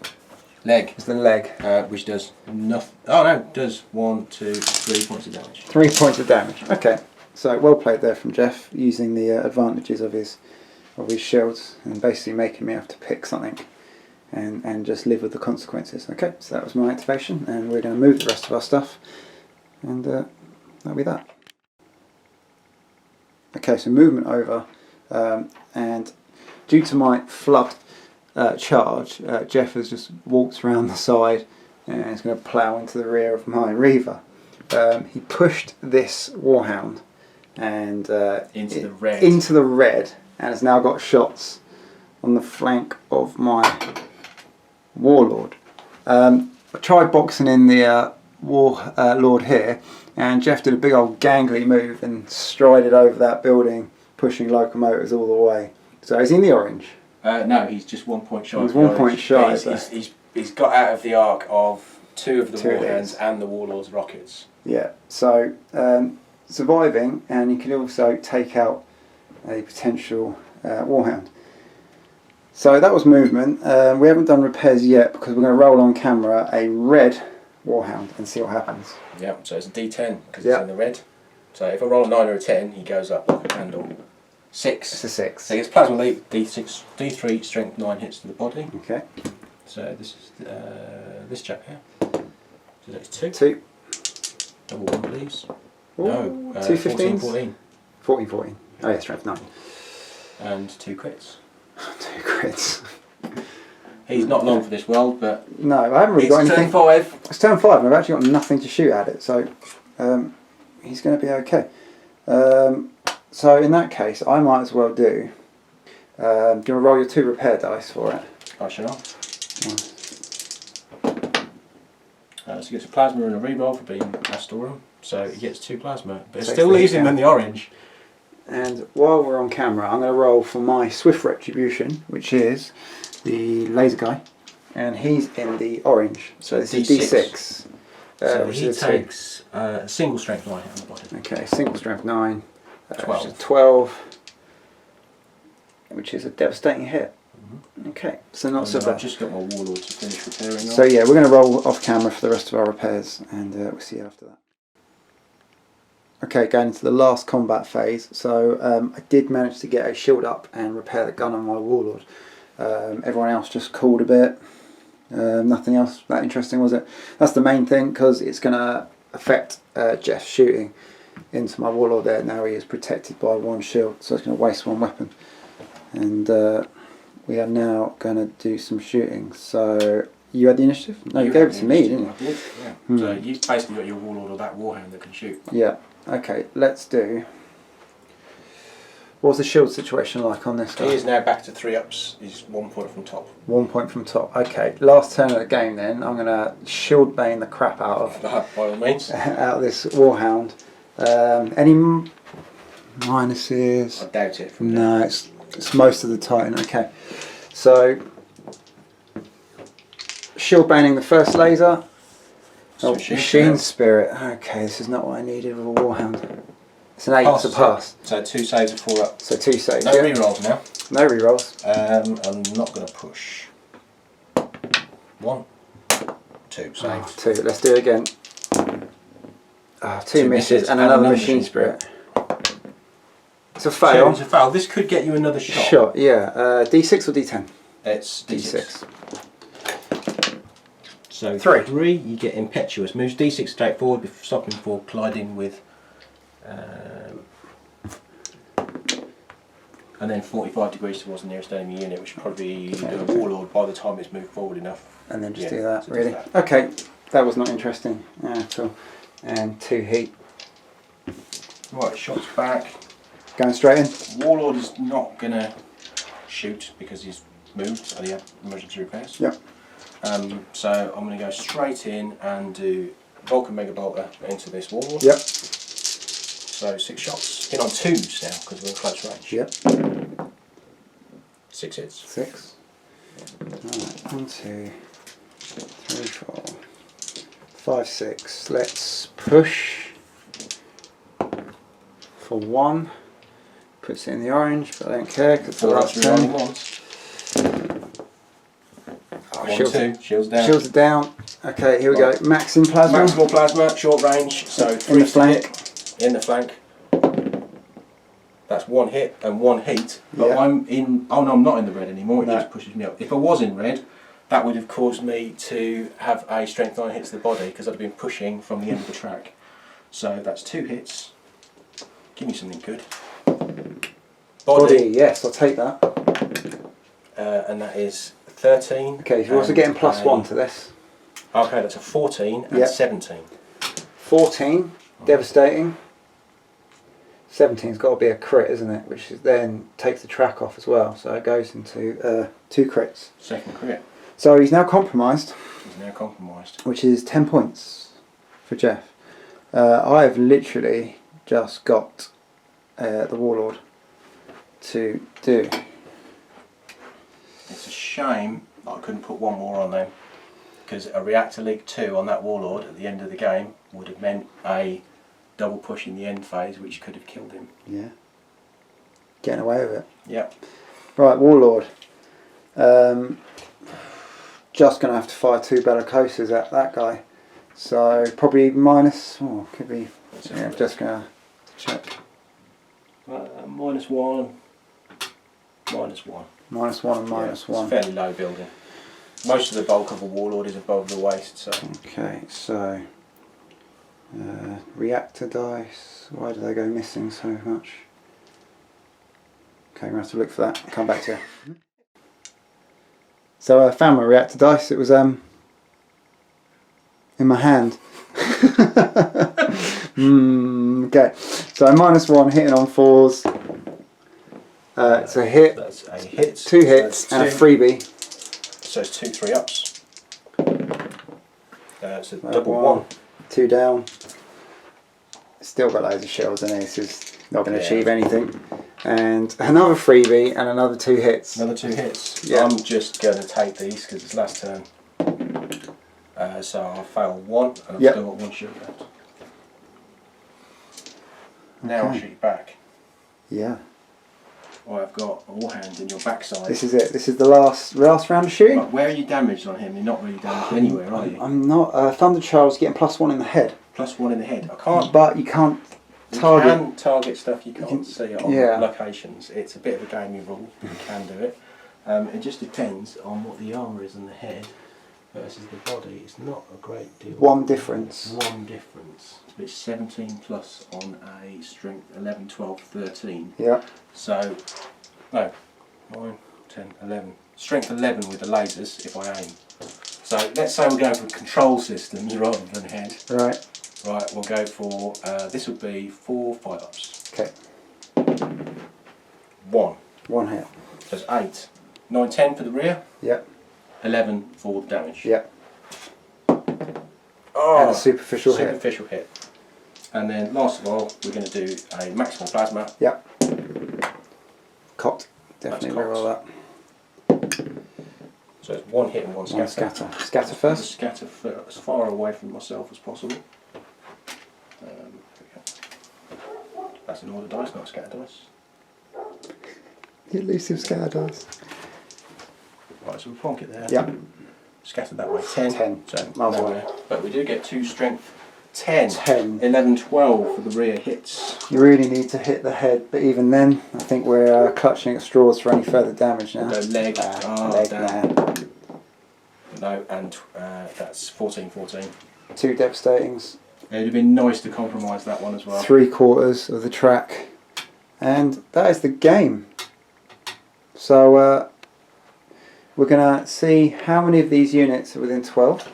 Leg. It's the leg. Which does nothing. Oh no, does 1, 2, 3 points of damage. 3 points of damage. Okay, so well played there from Jeff, using the advantages of his shields and basically making me have to pick something and just live with the consequences. Okay, so that was my activation, and we're going to move the rest of our stuff, and that'll be that. Okay, so movement over, and due to my flood charge, Jeff has just walked around the side and is going to plough into the rear of my Reaver. He pushed this War Hound and into the red, and has now got shots on the flank of my Warlord. I tried boxing in the Warlord here, and Jeff did a big old gangly move and strided over that building, pushing locomotives all the way. So is he in the orange? No, he's just 1 point shy. He's 1 point shy. He's got out of the arc of 2 of the War Hounds and the Warlord's rockets. Yeah, so surviving, and you can also take out a potential War Hound. So that was movement. We haven't done repairs yet because we're going to roll on camera a red War Hound and see what happens. Yeah, so it's a D10 because it's in the red. So if I roll a 9 or a 10, he goes up like a candle. 6. It's a 6. So he gets Plasma Leap, D6, D3, Strength 9 hits to the body. Okay. So this is this chap here. So that's 2. 2. Double 1, please. Ooh, No, 2 14, 15s? 14. 14, 14. Oh yeah, strength 9. And 2 crits. 2 crits. He's not long for this world, but no, I haven't really got anything. Turn 5. It's turn 5 and I've actually got nothing to shoot at it, so he's going to be okay. So in that case, I might as well do... do you want to roll your 2 repair dice for it? I shall. So he gets a plasma and a reroll for being Astorum, so he gets 2 plasma, but it still leaves him in the orange. And while we're on camera, I'm going to roll for my Swift Retribution, which is the laser guy, and he's in the orange, so this is D6. So he takes single strength 9 on the body. Okay, single strength 9. 12. Which is 12, which is a devastating hit. Okay, so not so bad. I've just got my Warlord to finish repairing. So yeah, we're going to roll off camera for the rest of our repairs, and we'll see you after that. Okay, going into the last combat phase. So I did manage to get a shield up and repair the gun on my Warlord. Everyone else just cooled a bit. Nothing else that interesting, was it? That's the main thing, because it's going to affect Jeff's shooting into my Warlord there. Now he is protected by 1 shield, so it's going to waste 1 weapon. And we are now going to do some shooting. So you had the initiative? No, you gave it to me, didn't you? I did, yeah. So you've basically got your Warlord or that War Hound that can shoot. Yeah. Okay, let's do... What's the shield situation like on this guy? He is now back to 3 ups. He's 1 point from top. 1 point from top. Okay, last turn of the game then. I'm going to shield bane the crap out of... By all means. out of this War Hound. Any minuses? I doubt it. No, it's most of the time. Okay, so shield baning the first laser. Oh, Machine Spirit. Okay, this is not what I needed with a War Hound. It's an 8 to pass. So 2 saves and 4 up. So 2 saves. No rerolls now. No rerolls. I'm not going to push. 1, 2, saved. Oh, 2. Let's do it again. 2 misses and another machine spirit. It's a fail. 2 is a fail. This could get you another shot. Shot, yeah. D6 or D10? It's D6. So 3. 3, you get impetuous. Moves D6 straight forward, stopping before colliding with. And then 45 degrees towards the nearest enemy unit, which should probably be a warlord by the time it's moved forward enough. And then just do that, really. Okay, that was not interesting at all. And 2 heat. Right, shots back. Going straight in. Warlord is not going to shoot because he's moved, so he had emergency repairs. Yep. So I'm going to go straight in and do Vulcan Mega Bolter into this Warlord. Yep. So 6 shots. Hit on 2s now because we're in close range. Yep. 6 hits. 6. Right, 1, 2, 3, 4, 5, 6. Let's push for 1. Puts it in the orange, but I don't care because it's the last turn. Oh, 1, 2. Shields down. Shields are down. Okay, here we go. Maxing plasma. Maximal plasma, short range. So 3 in the flank. In the flank. That's 1 hit and 1 heat. But I'm in. Oh no, I'm not in the red anymore. It just pushes me up. If I was in red, that would have caused me to have a strength 9 hit to the body because I'd have been pushing from the end of the track. So that's 2 hits. Give me something good. Body, yes, I'll take that. And that is 13. Okay, so you're also getting +1 to this. Okay, that's a 14 and 17. 14, devastating. 17's got to be a crit, isn't it? Which then takes the track off as well. So it goes into 2 crits. Second crit. So he's now compromised. He's now compromised. Which is 10 points for Jeff. I've literally just got the Warlord to do. It's a shame that I couldn't put 1 more on them, because a Reactor League 2 on that Warlord at the end of the game would have meant a double push in the end phase, which could have killed him. Yeah. Getting away with it. Yep. Right, Warlord. Just going to have to fire 2 Bellicoses at that guy. So probably minus, could be, I'm just going to check. -1, -1. -1 and -1. It's fairly low building. Most of the bulk of a Warlord is above the waist, so. Okay, so reactor dice. Why do they go missing so much? Okay, we're going to have to look for that. I'll come back to you. So I found my reactor dice. It was in my hand. Okay, so -1 hitting on 4s. It's a hit. That's a hit. 2 hits and a freebie. So it's 2 3-ups. It's a double 1. 2 down. Still got loads of shells in here. This is not going to achieve anything. And another freebie and another 2 hits. Another 2 hits. Yeah. I'm just going to take these because it's last turn. So I'll fail 1 and I've still got 1 shield left. Now I'll shoot you back. Yeah. I've got a War Hound in your backside. This is it. This is the last round of shooting. Right, where are you damaged on him? You're not really damaged anywhere, are you? I'm not. Thunder Child's getting +1 in the head. +1 in the head. I can't. But you can't target. You can target stuff you can't see on locations. It's a bit of a gamey rule. You can do it. It just depends on what the armour is in the head versus the body. It's not a great deal. One difference. One difference. It's 17 plus on a strength 11, 12, 13. Yeah. So, no, 9, 10, 11. Strength 11 with the lasers if I aim. So let's say we're going for control systems rather than head. Right. Right, we'll go for, this would be 4 5-ups. Okay. 1. 1 hit. So it's 8. 9, 10 for the rear. Yep. 11 for the damage. Yep. Oh, and a superficial hit. Superficial hit. And then last of all, we're going to do a maximal plasma. Yep. Cocked. Definitely reroll that. So it's 1 hit and 1 scatter. 1 scatter. Scatter first. Scatter as far away from myself as possible. That's an order dice, not a scatter dice. The elusive scatter dice. Right, so we'll plonk it there. Yep. scattered that way. 10. 10. So, Oh, no, boy. but we do get 2 strength. 10. 10. 11, 12 for the rear hits. You really need to hit the head, but even then, I think we're clutching at straws for any further damage now. We'll go leg. Leg damn. now. No, and that's 14, 14. 2 devastatings. It would have been nice to compromise that one as well. 3/4 of the track. And that is the game. So we're going to see how many of these units are within 12.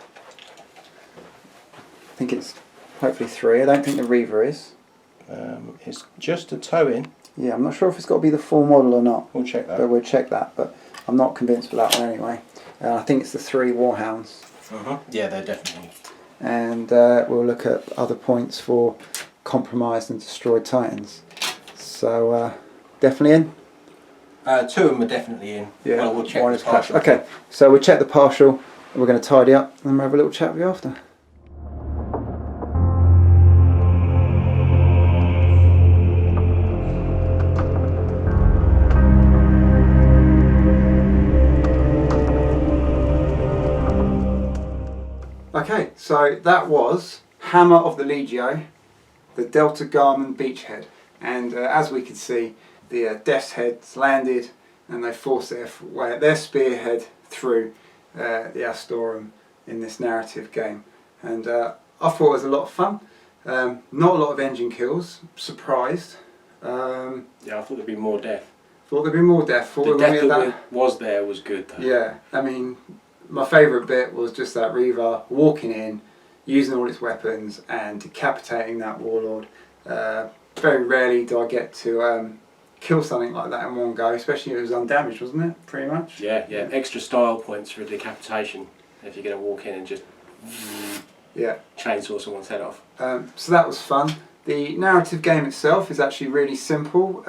I think it's hopefully 3. I don't think the Reaver is. It's just a toe in. Yeah, I'm not sure if it's got to be the full model or not. We'll check that. But we'll check that. But I'm not convinced for that one anyway. I think it's the 3 War Hounds. Yeah, they're definitely. And we'll look at other points for compromised and destroyed Titans. So definitely in. 2 of them are definitely in. Yeah. Well, we'll check One the is partial. Okay, so we'll check the partial and we're going to tidy up and we'll have a little chat with you after. Okay, so that was Hammer of the Legio, the Delta Garmin Beachhead, and as we can see, the Death's Heads landed and they forced their spearhead through the Astorum in this narrative game, and I thought it was a lot of fun. Not a lot of engine kills, surprised. Yeah, I thought there'd be more death. Thought there'd be more death. Thought The death that that was there was good though. Yeah, I mean, my favourite bit was just that Reaver walking in, using all its weapons and decapitating that warlord. Very rarely do I get to kill something like that in one go, especially if it was undamaged, wasn't it? Pretty much. Yeah. Extra style points for a decapitation if you're going to walk in and just chainsaw someone's head off. So that was fun. The narrative game itself is actually really simple.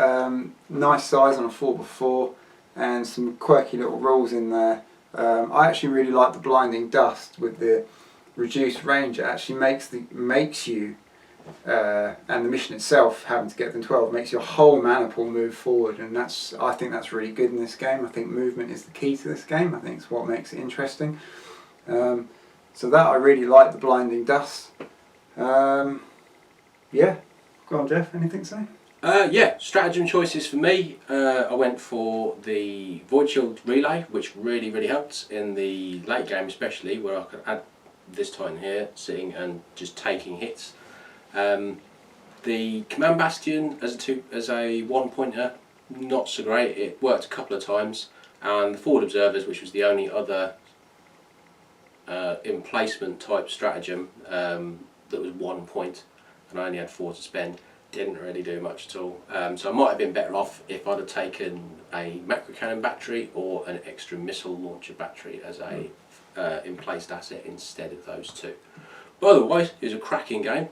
Nice size on a 4x4 and some quirky little rules in there. I actually really like the blinding dust with the reduced range. It actually makes you and the mission itself, having to get within 12, makes your whole mana pool move forward, and I think that's really good in this game. I think movement is the key to this game. I think it's what makes it interesting. So that I really like the blinding dust. Yeah, go on, Jeff. Anything to say? Yeah, stratagem choices for me. I went for the Void Shield Relay, which really helped in the late game, especially where I could add this Titan here, sitting and just taking hits. The Command Bastion as a 1-pointer, not so great. It worked a couple of times, and the Forward Observers, which was the only other emplacement type stratagem that was 1 point, and I only had 4 to spend. Didn't really do much at all. So I might have been better off if I'd have taken a macro cannon battery or an extra missile launcher battery as a in-placed asset instead of those 2. But otherwise, it was a cracking game.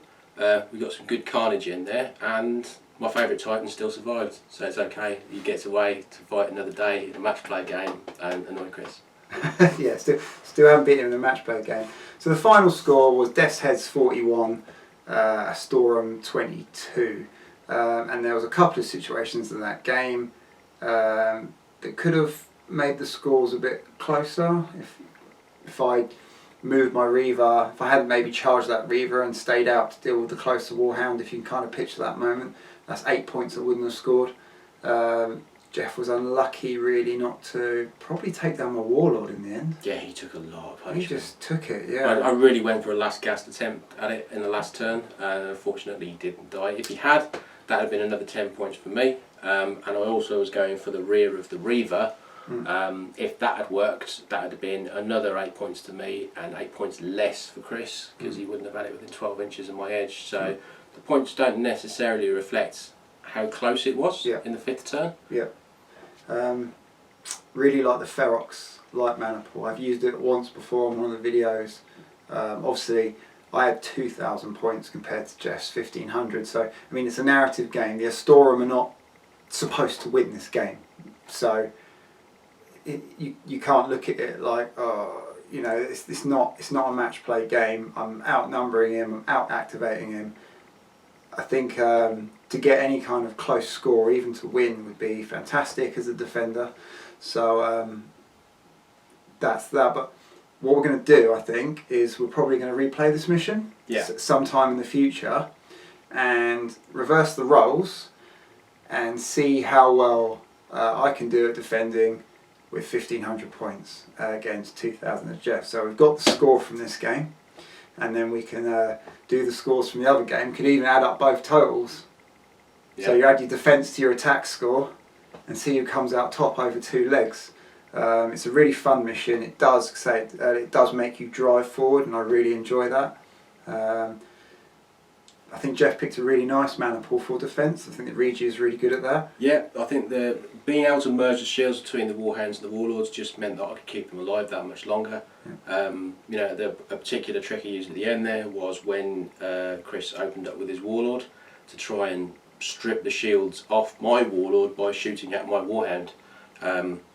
We got some good carnage in there, and my favourite Titan still survived, so it's okay. He gets away to fight another day in a match play game and annoy Chris. Yeah, still haven't beaten him in a match play game. So the final score was Death's Heads 41, Astorum 22, and there was a couple of situations in that game that could have made the scores a bit closer if I moved my Reaver, if I hadn't maybe charged that Reaver and stayed out to deal with the closer War Hound. If you can kind of picture that moment, that's 8 points I wouldn't have scored. Jeff was unlucky really not to probably take down my Warlord in the end. Yeah, he took a lot of punishment. He just took it, yeah. I really went for a last gasp attempt at it in the last turn, and unfortunately he didn't die. If he had, that would have been another 10 points for me, and I also was going for the rear of the Reaver. If that had worked, that would have been another 8 points to me and 8 points less for Chris, because he wouldn't have had it within 12 inches of my edge. So the points don't necessarily reflect how close it was in the 5th turn. Yeah. Really like the Ferox light mana pool. I've used it once before on one of the videos. Obviously I had 2,000 points compared to Jeff's 1,500, so I mean it's a narrative game. The Astorum are not supposed to win this game, so you can't look at it like, oh, you know, it's not a match play game. I'm outnumbering him, I'm out activating him. I think to get any kind of close score, even to win, would be fantastic as a defender. So that's that. But what we're going to do, I think, is we're probably going to replay this mission sometime in the future and reverse the roles and see how well I can do at defending with 1,500 points against 2,000 at Jeff. So we've got the score from this game, and then we can do the scores from the other game. Could even add up both totals. So you add your defence to your attack score and see who comes out top over 2 legs. It's a really fun mission. It does it does make you drive forward, and I really enjoy that. I think Jeff picked a really nice mana pool for defence. I think that Reggie is really good at that. Yeah, I think being able to merge the shields between the War Hounds and the Warlords just meant that I could keep them alive that much longer. Yeah. You know, a particular trick he used at the end there was when Chris opened up with his Warlord to try and strip the shields off my Warlord by shooting at my Warhound,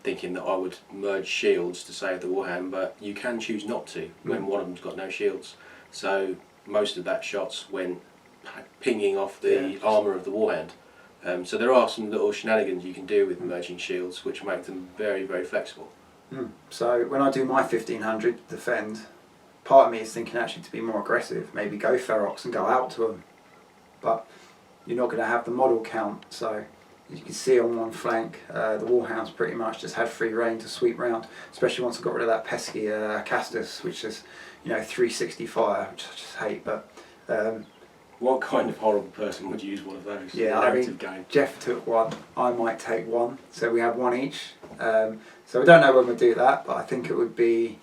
thinking that I would merge shields to save the Warhound, but you can choose not to when one of them's got no shields. So most of that shots went pinging off the armour of the Warhound. So there are some little shenanigans you can do with merging shields which make them very, very flexible. So when I do my 1,500 defend, part of me is thinking actually to be more aggressive, maybe go Ferox and go out to them. But you're not going to have the model count, so as you can see on one flank, the Warhounds pretty much just had free reign to sweep round, especially once I got rid of that pesky Castus, which is, 360 fire, which I just hate. But what kind of horrible person would use one of those? Yeah, I mean, Jeff took one, I might take one, so we have one each. So we don't know when we'll do that, but I think it would be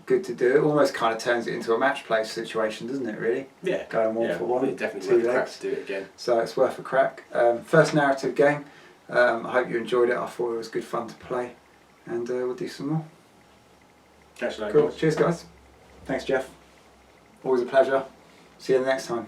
good to do. It almost kind of turns it into a match play situation, doesn't it, really? Yeah. Going one for one, definitely 2 worth a crack legs. to do it again. So it's worth a crack. First narrative game. I hope you enjoyed it. I thought it was good fun to play, and we'll do some more. Catch you later. Cool. Cheers, guys. Thanks, Jeff. Always a pleasure. See you the next time.